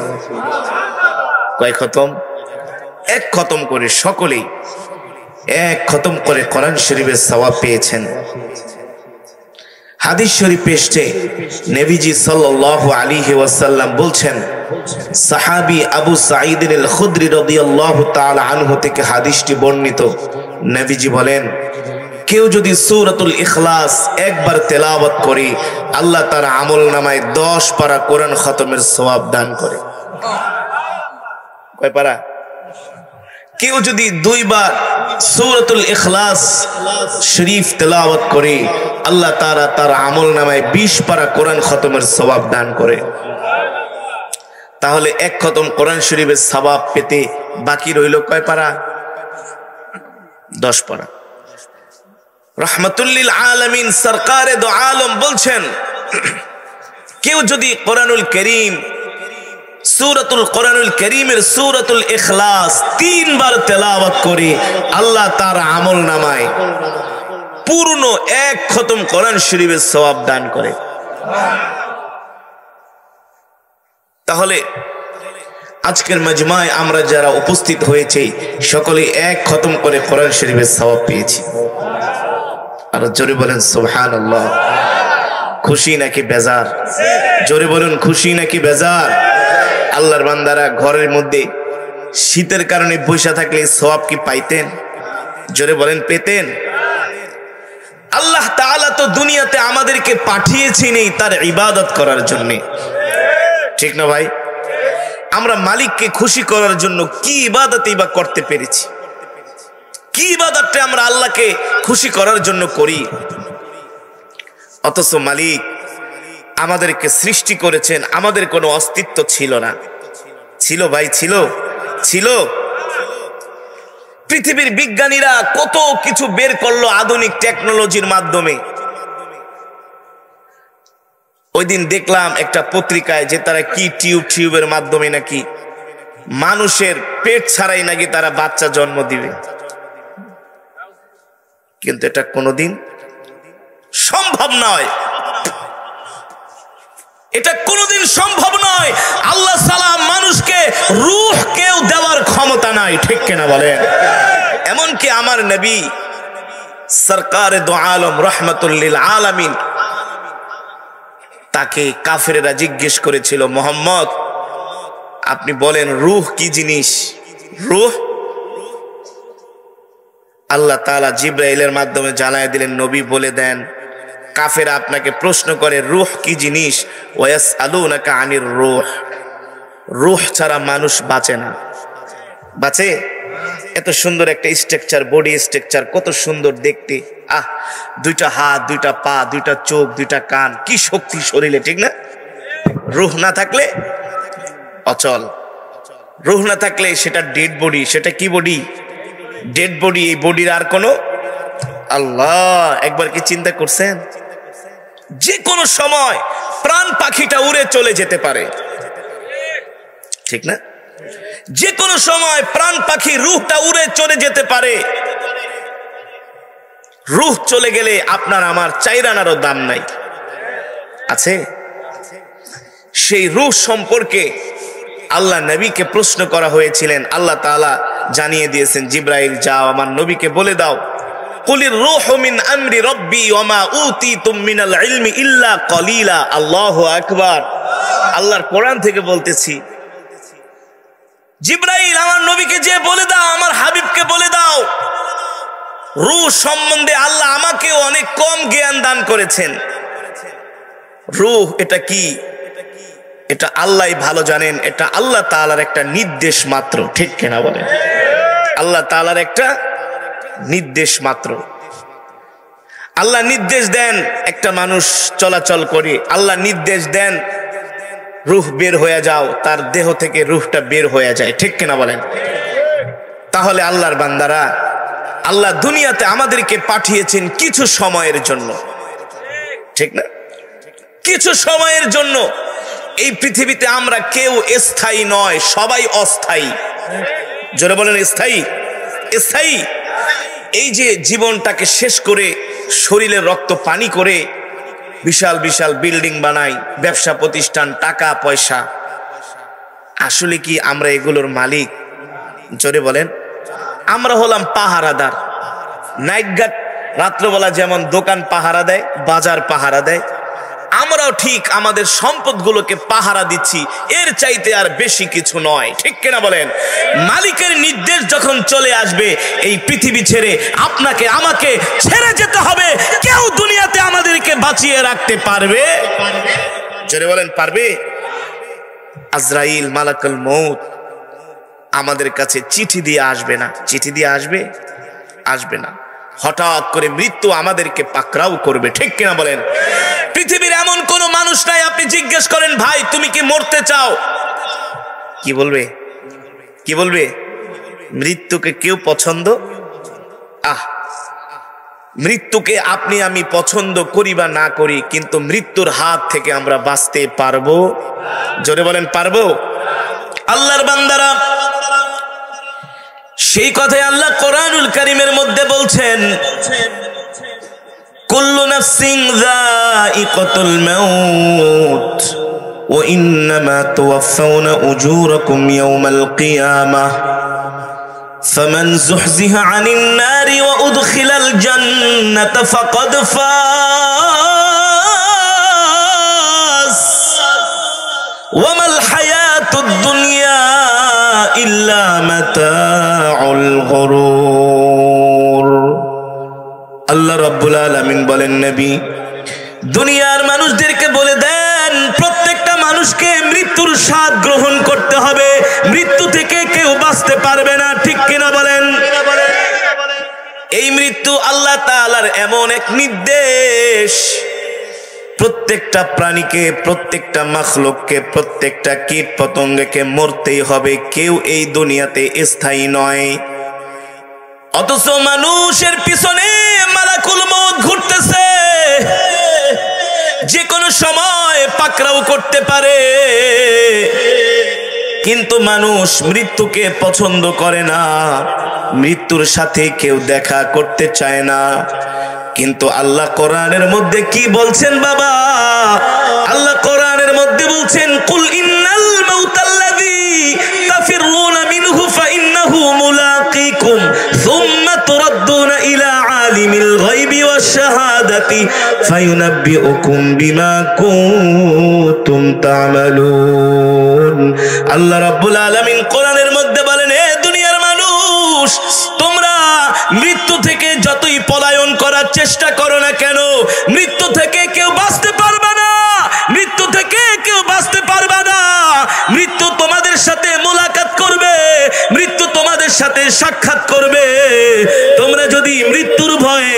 A: কয় খতম? এক খতম করে, সকলেই এক খতম করে কোরআন শরীফের সওয়াব পেয়েছেন। হাদিস শরীফে এসেছে, নবীজি সাল্লাল্লাহু আলাইহি ওয়াসাল্লাম বলছেন, সাহাবী আবু সাঈদ আল খুদরি রাদিয়াল্লাহু তাআলা আনহু থেকে হাদিসটি বর্ণিত। নবীজি বলেন, কেউ যদি সূরাতুল ইখলাস একবার তেলাওয়াত করে, আল্লাহ তার আমল নামায় 10 পারা কোরআন খতমের সওয়াব দান করে। কয় পারা? কেউ যদি 2 বার সূরাতুল ইখলাস শরীফ তেলাওয়াত করে, আল্লাহ তাআলা তার আমল নামায় 20 পারা কোরআন খতমের সওয়াব দান করে। তাহলে এক খতম কোরআন শরীফের সওয়াব পেতে বাকি রইল কয় পারা? 10 পারা। রাহমাতুল্লিল আলামিন সরকারে দো আলম বলছেন, কেউ যদি কোরআনুল কারীম কোরআনুল কারীমের সূরাতুল ইখলাস 3 বার তেলাওয়াত করে আল্লাহ তার আমল নামায় পূর্ণ 1 খতম কোরআন শরীফের সওয়াব দান করে। তাহলে আজকের মাজমায় আমরা যারা উপস্থিত হয়েছে সকলে 1 খতম করে কোরআন শরীফের সওয়াব পেয়েছি। আর জোরে বলেন সুবহানাল্লাহ। খুশি নাকি বেজার? জোরে বলুন খুশি নাকি বেজার? আল্লাহর বান্দারা ঘরের মধ্যে শীতের কারণে বসে থাকলে সওয়াব কি পাইতেন? জোরে বলেন পেতেন? আল্লাহ তাআলা তো দুনিয়াতে আমাদেরকে পাঠিয়েছেনই তার ইবাদত করার জন্য, ঠিক না ভাই? আমরা মালিককে খুশি করার জন্য কি ইবাদতই বা করতে পেরেছি? কি ইবাদতটা আমরা আল্লাহকে খুশি করার জন্য করি? অথচ মালিক আমাদেরকে সৃষ্টি করেছেন, আমাদের কোনো অস্তিত্ব ছিল না। ছিল ভাই? ছিল। পৃথিবীর বিজ্ঞানীরা কত কিছু বের করলো আধুনিক টেকনোলজির মাধ্যমে। ওই দিন দেখলাম একটা পত্রিকায় যে তারা কি টিউবের মাধ্যমে নাকি মানুষের পেট ছাড়াই নাকি তারা বাচ্চা জন্ম দিবে। কিন্তু এটা কোনোদিন সম্ভব নয়, এটা কোনোদিন সম্ভব নয়। আল্লাহ সালাম মানুষকে রূহ কেউ দেওয়ার ক্ষমতা নাই, ঠিক কিনা বলেন? এমনকি আমার নবী সরকারে দো আলম রহমাতুল্লিল আলামিন, তাকে কাফেরেরা জিজ্ঞেস করেছিল, মোহাম্মদ আপনি বলেন রূহ কি জিনিস? রূহ আল্লাহ তাআলা জিবরাইলের মাধ্যমে জানায় দিলেন, নবী বলে দেন। কাফেরা আপনাকে প্রশ্ন করে রূহ কি জিনিস? ওয়াসআলুনাকা আনির রূহ। রূহ ছাড়া মানুষ বাঁচে না। বাঁচে? এত সুন্দর একটা স্ট্রাকচার, বডি স্ট্রাকচার, কত সুন্দর দেখতে। দুইটা হাত, দুইটা পা, দুইটা চোখ, দুইটা কান, কি শক্তি শরীরে, ঠিক না? রূহ না থাকলে অচল। রূহ না থাকলে সেটা ডেড বডি। সেটা কি বডি? Dead body. এই বডির আর কোনো আল্লাহ একবার কি চিন্তা করছেন? যে কোনো সময় প্রাণ পাখিটা উড়ে চলে যেতে পারে, ঠিক না? যে কোনো সময় প্রাণ পাখি রূহটা উড়ে চলে যেতে পারে। রূহ চলে গেলে আপনার আমার চাইরানারও দাম নাই, আছে? সেই রূহ সম্পর্কে আল্লাহ নবীকে প্রশ্ন করা হয়েছিলেন। আল্লাহ তাআলা জানিয়ে দিয়েছেন, জিবরাইল যাও আমার নবীকে বলে দাও, কুলির রূহু মিন আমরি রাব্বি ওয়া মা উতিতুম মিনাল ইলমি ইল্লা কলিলা। আল্লাহু আকবার। আল্লাহর কোরআন থেকে বলতেছি, জিবরাইল আমার নবীকে যে বলে দাও, আমার হাবিবকে বলে দাও, রূহ সম্বন্ধে আল্লাহ আমাকেও অনেক কম জ্ঞান দান করেছেন। রূহ এটা কি? এটা আল্লাহই ভালো জানেন। এটা আল্লাহ তাআলার একটা নির্দেশ মাত্র, ঠিক কিনা বলেন? আল্লাহ তাআলার একটা নির্দেশ মাত্র। আল্লাহ নির্দেশ দেন একটা মানুষ চলাচল করে, আল্লাহ নির্দেশ দেন রূহ বের হয়ে যাও, তার দেহ থেকে রূহটা বের হয়ে যায়, ঠিক কিনা বলেন? তাহলে আল্লাহর বান্দারা, আল্লাহ দুনিয়াতে আমাদেরকে পাঠিয়েছেন কিছু সময়ের জন্য, ঠিক না? কিছু সময়ের জন্য। এই পৃথিবীতে আমরা কেউ স্থায়ী নয়, সবাই অস্থায়ী। জোরে বলেন স্থায়ী। স্থায়ী এই যে জীবনটাকে শেষ করে শরীরে রক্ত পানি করে বিশাল বিশাল বিল্ডিং বানাই, ব্যবসা প্রতিষ্ঠান, টাকা পয়সা, আসলে কি আমরা এগুলোর মালিক? জোরে বলেন। আমরা হলাম পাহারাদার। নাইট গার্ড রাত্রবেলা যেমন দোকান পাহারা দেয়, বাজার পাহারা দেয়, আমরাও ঠিক আমাদের সম্পদগুলোকে পাহারা দিচ্ছি, এর চাইতে আর বেশি কিছু নয়, ঠিক কিনা বলেন? মালিকের নির্দেশ যখন চলে আসবে, এই পৃথিবী ছেড়ে আপনাকে আমাকে ছেড়ে যেতে হবে। কেউ দুনিয়াতে আমাদেরকে বাঁচিয়ে রাখতে পারবে? জোরে বলেন, পারবে? আজরাইল মালাকুল মউত আমাদের কাছে চিঠি দিয়ে আসবে না। চিঠি দিয়ে আসবে না। হঠাৎ করে মৃত্যু আমাদেরকে পাকড়াও করবে, ঠিক কিনা বলেন? পৃথিবীর এমন কোন মানুষ নাই, আপনি জিজ্ঞেস করেন ভাই তুমি কি মরতে চাও, কি বলবে? কি বলবে? মৃত্যুকে কেউ পছন্দ মৃত্যুকে আপনি আমি পছন্দ করি বা না করি, কিন্তু মৃত্যুর হাত থেকে আমরা বাঁচতে পারবো? জোরে বলেন, পারবো? আল্লাহর বান্দারা, সেই কথাই আল্লাহ কোরআনুল কারীমের মধ্যে বলছেন, কুল্লু নাফসিন যায়িকাতুল মাউত ওয়া ইন্নামা তুওয়াফাউনা উজুরাকুম ইয়াওমাল কিয়ামাহ ফামান যুহজিহা আনিন নারি ওয়া উদখিলাল জান্নাতা ফাকাদ ফাজ ওয়া মাল হায়াতুদ দুনিয়া ইল্লা মাতাউল গুরুর। আল্লাহ রাব্বুল আলামিন বলেন, নবী দুনিয়ার মানুষদেরকে বলে দেন, প্রত্যেকটা মানুষকে মৃত্যুর স্বাদ গ্রহণ করতে হবে, মৃত্যু থেকে কেউ বাঁচতে পারবে না। ঠিক কিনা বলেন? এই মৃত্যু আল্লাহ তাআলার এমন এক নির্দেশ, প্রত্যেকটা প্রাণীকে, প্রত্যেকটা মাখলুককে, প্রত্যেকটা কীট পতঙ্গকে মরতেই হবে, কেউ এই দুনিয়াতে স্থায়ী নয়। অথচ মানুষের পিছনে মালাকুল মউত ঘুরতেছে, যে কোনো সময় পাকড়াও করতে পারে, কিন্তু মানুষ মৃত্যুকে পছন্দ করে না, মৃত্যুর সাথে কেউ দেখা করতে চায় না। কিন্তু আল্লাহ কোরআনের মধ্যে কি বলছেন বাবা? আল্লাহ কোরআনের মধ্যে বলছেন, কুল ইন্নাল মাউতাল্লাযী তাফিরুনা মিনহু ফাইন্নাহু মুলাকিকুম সুম্মা তুরাদ্দুনা ইলা আলিমিল গায়বি ওয়াশ শাহাদাতি ফায়ুনাব্বিউকুম বিমা কুনতুম তা'মালুন। আল্লাহ রাব্বুল আলামিন কোরআনের মধ্যে বলেন, হে দুনিয়ার মানুষ, তোমরা মৃত্যু থেকে যতই পলায়ন করার চেষ্টা করো না কেন, মৃত্যু থেকে কেউ বাঁচতে পারবে না, মৃত্যু থেকে কেউ বাঁচতে পারবে না। মৃত্যু তোমাদের সাথে মোলাকাত করবে, মৃত্যু তোমাদের সাথে সাক্ষাৎ করবে। তোমরা যদি মৃত্যুর ভয়ে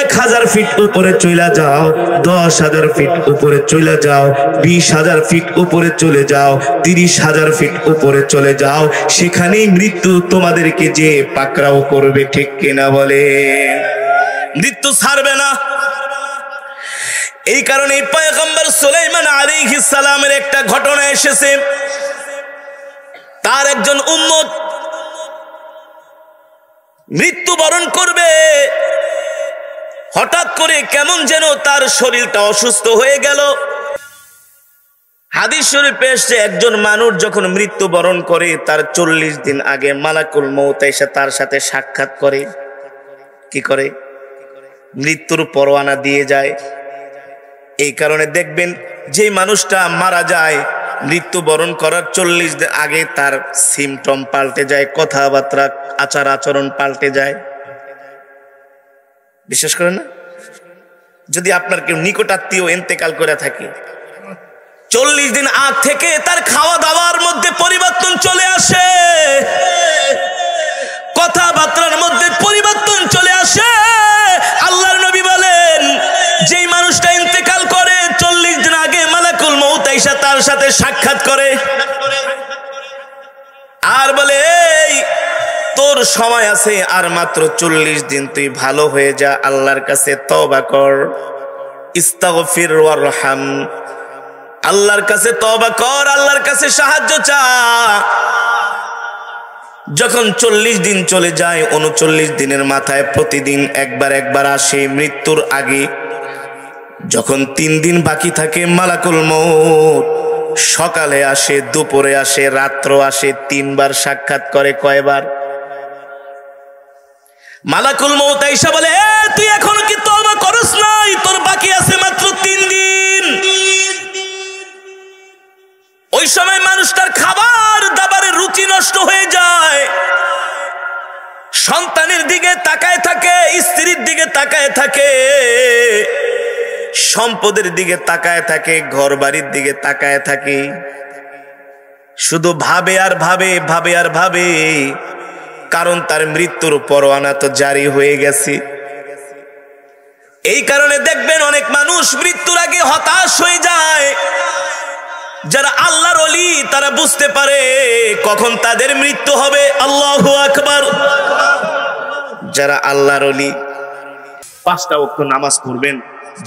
A: 1000 ফিট উপরে চলে যাও, 10,000 ফিট উপরে চলে যাও, 20,000 ফিট উপরে চলে যাও, 30,000 ফিট উপরে চলে যাও, সেখানেই মৃত্যু তোমাদেরকে যে পাকড়াও করবে। ঠিক কিনা বলে? মৃত্যু ছাড়বে না। এই কারণে পয়গম্বর সুলাইমান আলাইহিস সালামের একটা ঘটনা এসেছে। তার একজন উম্মত মৃত্যুবরণ করবে, হঠাৎ করে কেমন যেন তার শরীরটা অসুস্থ হয়ে গেল। হাদিস শরীফে এসেছে, একজন মানুষ যখন মৃত্যুবরণ করে তার 40 দিন আগে মালাকুল মউত এসে তার সাথে সাক্ষাৎ করে। কি করে? মৃত্যুর পরোয়ানা দিয়ে যায়। এই কারণে দেখবেন যে মানুষটা মারা যায়, মৃত্যুবরণ করার 40 দিন আগে তার সিমটম পাল্টে যায়, কথাবার্তা, আচার আচরণ পাল্টে যায়। বিশ্বাস করেন না? যদি আপনার কেউ নিকটাত্মীয় ইন্তেকাল করে থাকে, 40 দিন আগ থেকে তার খাওয়া দাওয়ার মধ্যে পরিবর্তন চলে আসে, কথাবার্তার মধ্যে পরিবর্তন চলে আসে। আল্লাহর নবী বলেন, যেই মানুষটা ইন্তেকাল করে 40 দিন আগে মালাকুল মউত আইসা তার সাথে সাক্ষাৎ করে আর বলে, এই তোর সময় আছে আর মাত্র 40 দিন, তুই ভালো হয়ে যা, আল্লাহর কাছে তওবা কর, ইস্তাগফির ওয়ারহাম, আল্লাহর কাছে তওবা কর, আল্লাহর কাছে সাহায্য চা। যখন 40 দিন চলে যায়, 39 দিনের মাথায় প্রতিদিন একবার আসে মৃত্যুর আগে। যখন 3 দিন বাকি থাকে, মালাকুল মউত সকালে আসে, দুপুরে আসে, রাত্র আসে, 3 বার সাক্ষাৎ করে। কয়বার? মালাকুল মউত আইসা বলে, তুই এখনো কি তওবা করস নাই? তোর বাকি আছে মাত্র 3 দিন। ওই সময় মানুষটার খাবার দাবারের রুচি নষ্ট হয়ে যায়, সন্তানের দিকে তাকায় থাকে, স্ত্রীর দিকে তাকায় থাকে, সম্পদের দিকে তাকায় থাকে, ঘর বাড়ির দিকে তাকায় থাকে, শুধু ভাবে আর ভাবে, ভাবে আর ভাবে, কারণ তার মৃত্যুর পরোয়ানা তো জারি হয়ে গেছে। এই কারণে দেখবেন অনেক মানুষ মৃত্যুর আগে হতাশ হয়ে যায়। যারা আল্লাহর ওলি তারা বুঝতে পারে কখন তাদের মৃত্যু হবে। আল্লাহু আকবার। যারা আল্লাহর ওলি 5টা ওয়াক্ত নামাজ পড়বেন,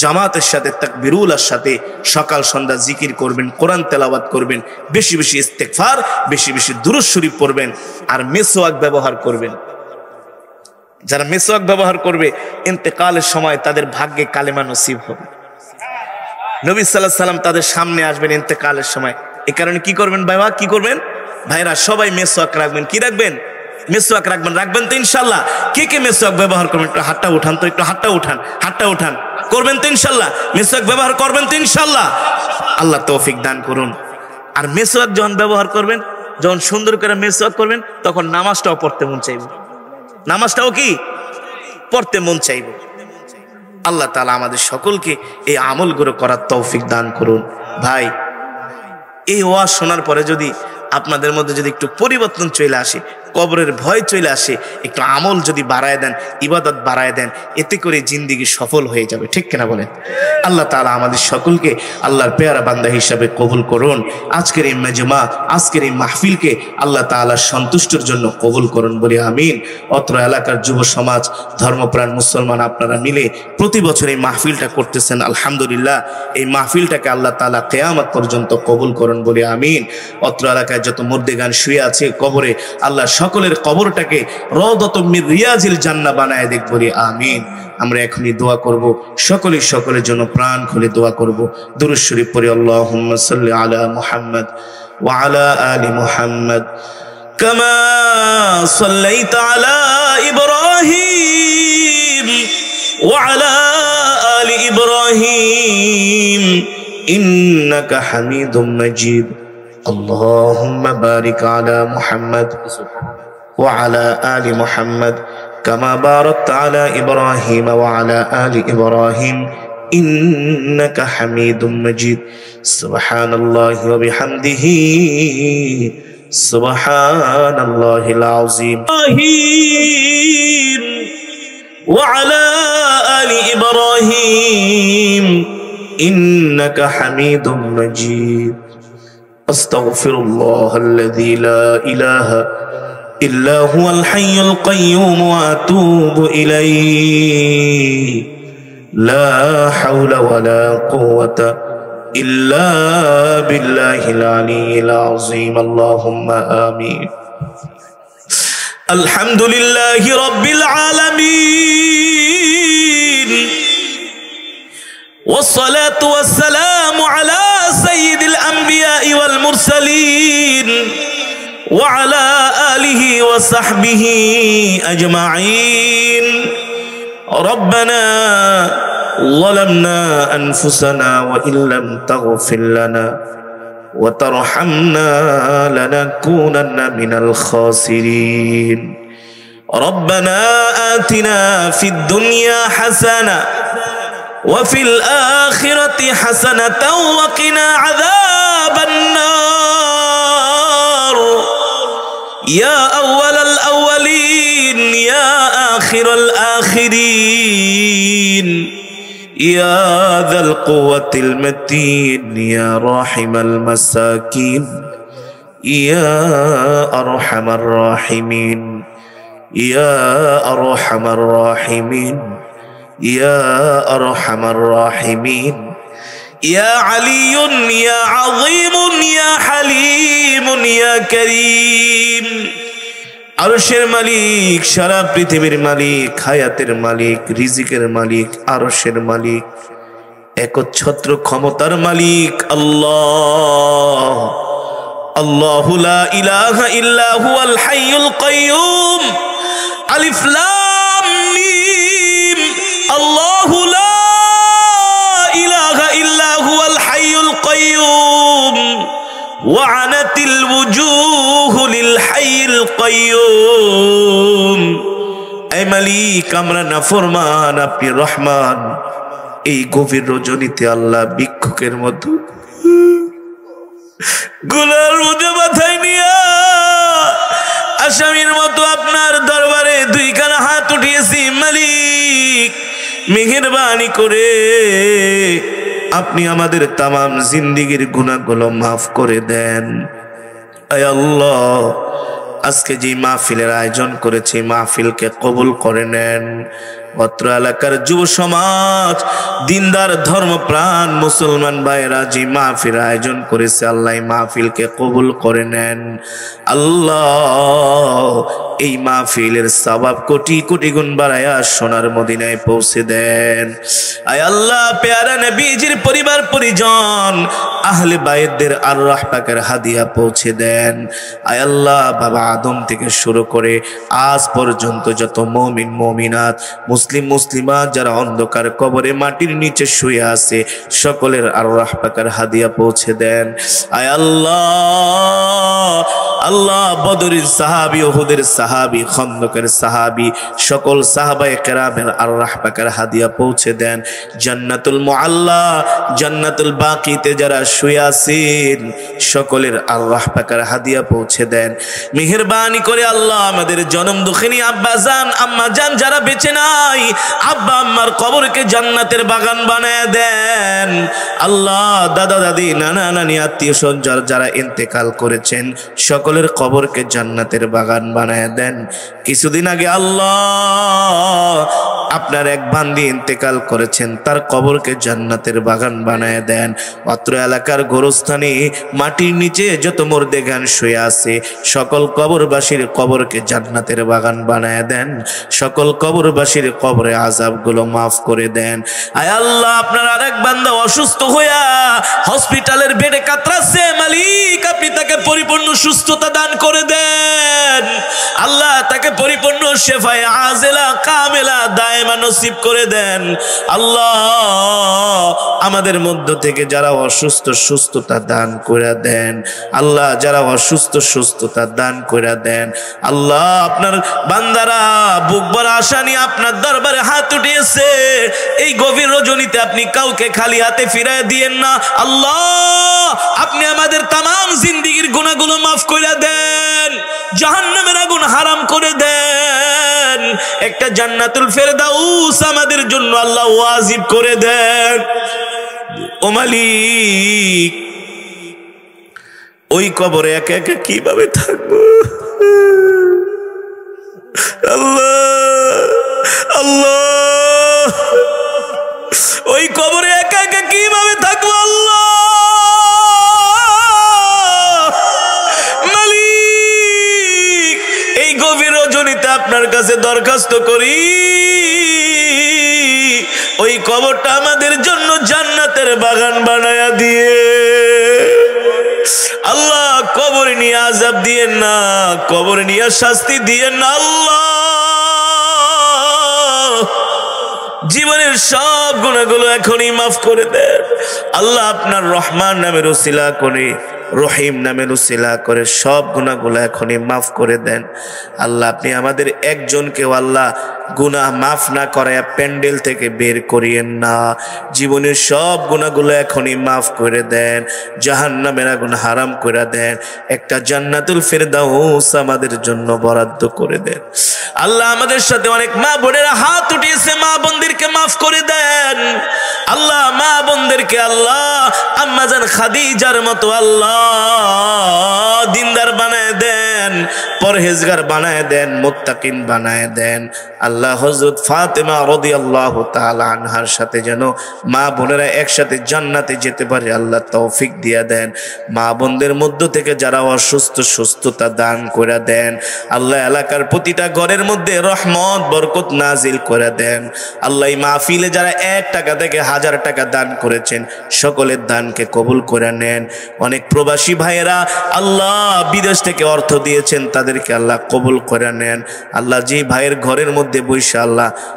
A: জামাতের সাথে তাকবীরুলের সাথে সকাল সন্ধ্যা জিকির করবেন, কোরআন তেলাওয়াত করবেন, বেশি বেশি ইস্তেগফার, বেশি বেশি দুরূদ শরীফ পড়বেন, আর মেসওয়াক ব্যবহার করবেন। যারা মেসওয়াক ব্যবহার করবে ইন্তেকালের সময় তাদের ভাগ্যে কালেমা নসিব হবে। নবী সাল্লাল্লাহু আলাইহি সাল্লাম তাদের সামনে আসবেন ইন্তেকালের সময়। এই কারণে কি করবেন ভাইরা, কি করবেন ভাইরা, সবাই মেসওয়াক রাখবেন। কি রাখবেন? মেসওয়াক রাখবেন। রাখবেন তো ইনশাল্লাহ? কে কে মেসওয়াক ব্যবহার করবেন? একটু হাতটা উঠান তো, একটু হাতটা উঠান, হাতটা উঠান। করবেন তো ইনশাল্লাহ? মেসওয়াক ব্যবহার করবেন তো ইনশাল্লাহ? আল্লাহ তৌফিক দান করুন। আর মেসওয়াক যখন ব্যবহার করবেন, যখন সুন্দর করে মেসওয়াক করবেন, তখন নামাজটাও পড়তে মন চাইবে। নামাজটাও কি পড়তে মন চাইবে। আল্লাহ তাআলা আমাদের সকলকে এই আমলগুলো করার তৌফিক দান করুন। ভাই, এই ওয়াজ শোনার পরে যদি আপনাদের মধ্যে যদি একটু পরিবর্তন চলে আসে, কবরের ভয় চলে আসে, একটু আমল যদি বাড়ায় দেন, ইবাদত বাড়ায় দেন, এতে করে জিন্দেগি সফল হয়ে যাবে। ঠিক কিনা বলেন? আল্লাহ তাআলা আমাদের সকলকে আল্লাহর পেয়ারা বান্দা হিসাবে কবুল করুন। আজকের এই মাজমা, আজকের এই মাহফিলকে আল্লাহ তাআলার সন্তুষ্টির জন্য কবুল করুন বলি আমিন। অত্র এলাকার যুব সমাজ, ধর্মপ্রাণ মুসলমান আপনারা মিলে প্রতি বছর এই মাহফিলটা করতেছেন, আলহামদুলিল্লাহ। এই মাহফিলটাকে আল্লাহ তাআলা কিয়ামত পর্যন্ত কবুল করুন বলি আমিন। অত্র এলাকায় যত মুর্দেগান শুয়ে আছে কবরে, আল্লাহ সকলের কবরটাকে রওদাতুম মির রিয়াজিল জান্নাহ বানায় দেখ বলি আমিন। আমরা এখনই দোয়া করব, সকলের জন্য প্রাণ খুলে দোয়া করব। দুরূদ শরীফ পড়ি, আল্লাহুম্মা সাল্লি আলা মুহাম্মদ ওয়া আলা আলি মুহাম্মদ কামা সাল্লাইতা আলা ইব্রাহিম ওয়া আলা আলি ইব্রাহিম ইন্নাকা হামিদুম মাজিদ। আল্লাহুম্মা বারিক আলা মুহাম্মদ ওয়া আলা আলি মুহাম্মদ كما باركت على إبراهيم وعلى آل إبراهيم إنك حميد مجيد. سبحان الله وبحمده سبحان الله العظيم. وعلى آل إبراهيم إنك حميد مجيد. أستغفر الله الذي لا إله إلا هو الحي القيوم وأتوب إليه. لا حول ولا قوة إلا بالله العلي العظيم. اللهم آمين. الحمد لله رب العالمين، والصلاة والسلام على سيد الأنبياء والمرسلين وعلى آله وصحبه أجمعين. ربنا ظلمنا أنفسنا وإن لم تغفر لنا وترحمنا لنكونن من الخاسرين. ربنا آتنا في الدنيا حسنة وفي الآخرة حسنة وقنا عذاب النار. يا أول الأولين يا آخر الآخرين يا ذا القوة المتين يا راحم المساكين يا أرحم الراحمين يا أرحم الراحمين يا أرحم الراحمين يا علي يا عظيم يا حليم يا كريم. আরশের মালিক, সারা পৃথিবীর মালিক, হায়াতের মালিক, রিজিকের মালিক, আরশের মালিক, একচ্ছত্র ক্ষমতার মালিক আল্লাহ। আল্লাহু লা ইলাহা ইল্লা হুয়াল হাইয়ুল কাইয়্যুম। আলিফ লাম মিম। আল্লাহু লা ইলাহা ইল্লা হুয়াল হাইয়ুল কাইয়্যুম وعنت الوجوه للحي القيوم. اي মালিক, আমরা নাফরমান, আপনি রহমান। এই গভীর রজনীতে আল্লাহ ভিক্ষুকের মতো গুনার বোঝা মাথায় নিয়া আসামির মতো আপনার দরবারে দুইখানা হাত উঠিয়েছি। মালিক, মেহেরবানি করে আপনি আমাদের তামাম জিন্দেগির গুনাহগুলো মাফ করে দেন। আয় আল্লাহ, আজকে যে মাহফিলের আয়োজন করেছি মাহফিলকে কবুল করে নেন। অত্র এলাকার যুব সমাজ, দিনদার ধর্মপ্রাণ মুসলমান ভাইরা যে মাহফিল আয়োজন করেছে, আল্লাহ মাহফিলকে কবুল করে নেন। আল্লাহ এই মাহফিলের সওয়াব কোটি কোটি গুণ বাড়ায়া সোনার মদিনায় পৌঁছে দেন। আয় আল্লাহ, পেয়ারা নবীজির পরিবার পরিজন আহলে বাইতদের আরওয়াহ পাকের হাদিয়া পৌঁছে দেন। আয় আল্লাহ, বাবা আদম থেকে শুরু করে আজ পর্যন্ত যত মুমিন মুমিনাত, মুসলিম মুসলিমাত যারা অন্ধকার কবরে মাটির নিচে শুয়ে আছে, সকলের আরওয়াহ পাকের হাদিয়া পৌঁছে দেন। আয় আল্লাহ, আল্লাহ বদরের সাহাবী, উহুদের সাহাবী, খন্দকের সাহাবী, সকল সাহাবায়ে কেরামের আরওয়াহ পাকের হাদিয়া পৌঁছে দেন। জান্নাতুল মুআল্লা, জান্নাতুল বাকিতে যারা শুয়ে আছেন, সকলের আরওয়াহ পাকের হাদিয়া পৌঁছে দেন। মেহেরবানি করে আল্লাহ আমাদের জনম দুঃখিনী আব্বা জান আম্মা জান যারা বেঁচে নাই, আব্বা আম্মার কবরকে জান্নাতের বাগান বানায় দেন। আল্লাহ দাদা দাদি নানা নানি আত্মীয় স্বজন যারা ইন্তেকাল করেছেন, সকলের কবরকে জান্নাতের বাগান বানায় দেন। কিছুদিন আগে আল্লাহ আপনার এক বান্দি ইন্তেকাল করেছেন, তার কবরকে জান্নাতের বাগান বানায় দেন। অত্র এলাকার গোরস্থানে মাটির নিচে যত মুর্দেগান শুয়ে আছে, সকল কবরবাসীর কবরকে জান্নাতের বাগান বানায় দেন। সকল কবরবাসীর কবরে আযাবগুলো মাফ করে দেন। আয় আল্লাহ, আপনার আরেক বান্দা অসুস্থ হইয়া হসপিটালের বেডে কাতরাচ্ছে, মালিক আপনি তাকে পরিপূর্ণ সুস্থতা দান করে দেন। আল্লাহ তাকে পরিপূর্ণ শেফায়ে আজেলা কামেলা দায়েমা নসিব করে দেন। আল্লাহ আমাদের মধ্য থেকে যারা অসুস্থ সুস্থতা দান করে দেন। আল্লাহ যারা অসুস্থ সুস্থতা দান করে দেন। আল্লাহ আপনার বান্দারা বুক ভরা আশা নিয়ে আপনার দরবারে হাত উঠিয়েছে, এই গভীর রজনীতে আপনি কাউকে খালি হাতে ফিরায় দিয়েন না। আল্লাহ আপনি আমাদের তামাম জিন্দেগীর গুনাহগুলো মাফ করে দেন, জাহান্নামের আগুন হারাম করে দেন, একটা জান্নাতুল ফেরদাউস আমাদের জন্য আল্লাহ ওয়াজিব করে দেন। ও মালিক, ওই কবরে একা একা কিভাবে থাকবো? আল্লাহ আল্লাহ, ওই কবরে একা একা কিভাবে থাকবো? আল্লাহ মালিক, এই গভীর রজনীতে আপনার কাছে দরখাস্ত করি, ওই কবরটা আমাদের জন্য জান্নাতের বাগান বানায়া দিয়ে। আল্লাহ কবর নিয়ে আযাব দিয়েন না, কবর নিয়ে শাস্তি দিয়েন না। আল্লাহ জীবনের সব গুনাহগুলো এখনই মাফ করে দেন। আল্লাহ আপনার রহমান নামের উসিলা করে, রহিম নামের উসিলা করে সব গুনাহগুলো এখনই মাফ করে দেন। আল্লাহ আপনি আমাদের একজনকেও আল্লাহ গুনাহ মাফ না করায় প্যান্ডেল থেকে বের করিয়েন না। জীবনের সব গুনাহগুলো এখনই মাফ করে দেন, জাহান্নামের আগুন হারাম করে দেন, একটা জান্নাতুল ফেরদাউস আমাদের জন্য বরাদ্দ করে দেন। আল্লাহ আমাদের সাথে অনেক মা বোনেরা হাত উঠিয়েছে, মা বোনদেরকে মাফ করে দেন। আল্লাহ মা বোনদেরকে আল্লাহ আম্মা জান খাদিজার মতো আল্লাহ দিনদার বানায় দেন, পরহেজগার বানায় দেন, মুত্তাকিন বানায় দেন। আল্লাহ হযরত ফাতেমা রাদিয়াল্লাহু তাআলা আনহার সাথে যেন মা বোনেরা একসাথে জান্নাতে যেতে পারে আল্লাহ তৌফিক দিয়া দেন। মা বোনদের মধ্য থেকে যারা অসুস্থ সুস্থতা দান করে দেন। আল্লাহ এলাকার প্রতিটা ঘরের মধ্যে রহমত বরকত নাজিল করে দেন। আল্লাহ এই মাহফিলে যারা 1 টাকা থেকে 1000 টাকা দান করেছেন, সকলের দানকে কবুল করে নেন। অনেক প্রবাসী ভাইয়েরা আল্লাহ বিদেশ থেকে অর্থ দিয়েছেন, তাদেরকে আল্লাহ কবুল করে নেন। আল্লাহ যে ভাইয়ের ঘরের মধ্যে বসে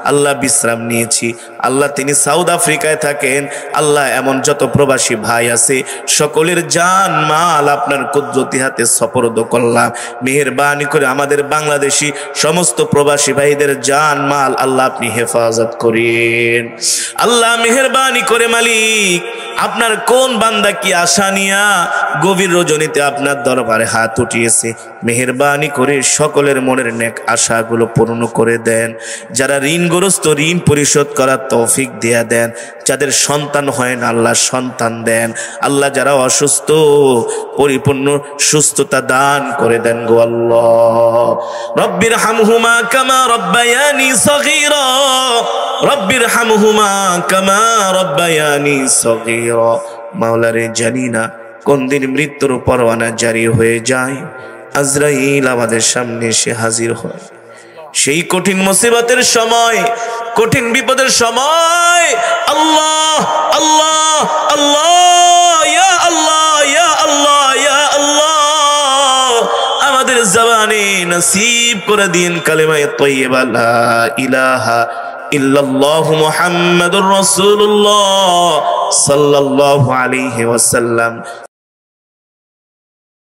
A: আল্লাহ বিশ্রাম নিয়েছি, আল্লাহ তিনি সাউথ আফ্রিকায় থাকেন, আল্লাহ এমন যত প্রবাসী ভাই আছে সকলের জান মাল আপনার কুদরতি হাতে সুপর্দ করলাম। মেহেরবানি করে আমাদের বাংলাদেশি সমস্ত প্রবাসী ভাইদের জান মাল আল্লাহ আপনি হেফাজত করেন। আল্লাহ মেহেরবানি করে মালিক, আপনার কোন বান্দা কি আশা নিয়া গভীর রজনীতে আপনার দরবারে হাত উঠিয়েছে, মেহেরবানি করে সকলের মনের নেক আশাগুলো পূর্ণ করে দেন। যারা ঋণগ্রস্ত ঋণ পরিশোধ করার তৌফিক দিয়া দেন, যাদের সন্তান হয় না আল্লাহ সন্তান দেন, আল্লাহ যারা অসুস্থ পরিপূর্ণ সুস্থতা দান করে দেন গো আল্লাহ। রব্বির হামহুমা কামা রব্বায়ানি সগীরা, রব্বির হামহুমা কামা রব্বায়ানি সগীরা। মাওলা রে, জানি না কোন দিন মৃত্যুর পরওয়ানা জারি হয়ে যায়, আজরাইল আমাদের সামনে এসে হাজির হয়। সেই কঠিন মুসিবতের সময়, কঠিন বিপদের সময় আল্লাহ আল্লাহ আল্লাহ ইয়া আল্লাহ ইয়া আল্লাহ ইয়া আল্লাহ আমাদের জবানে নসিব করে দিন কালেমায়ে তাইয়্যিবা লা ইলাহা ইল্লাল্লাহু মুহাম্মাদুর রাসূলুল্লাহ সাল্লাল্লাহু আলাইহি ওয়াসাল্লাম।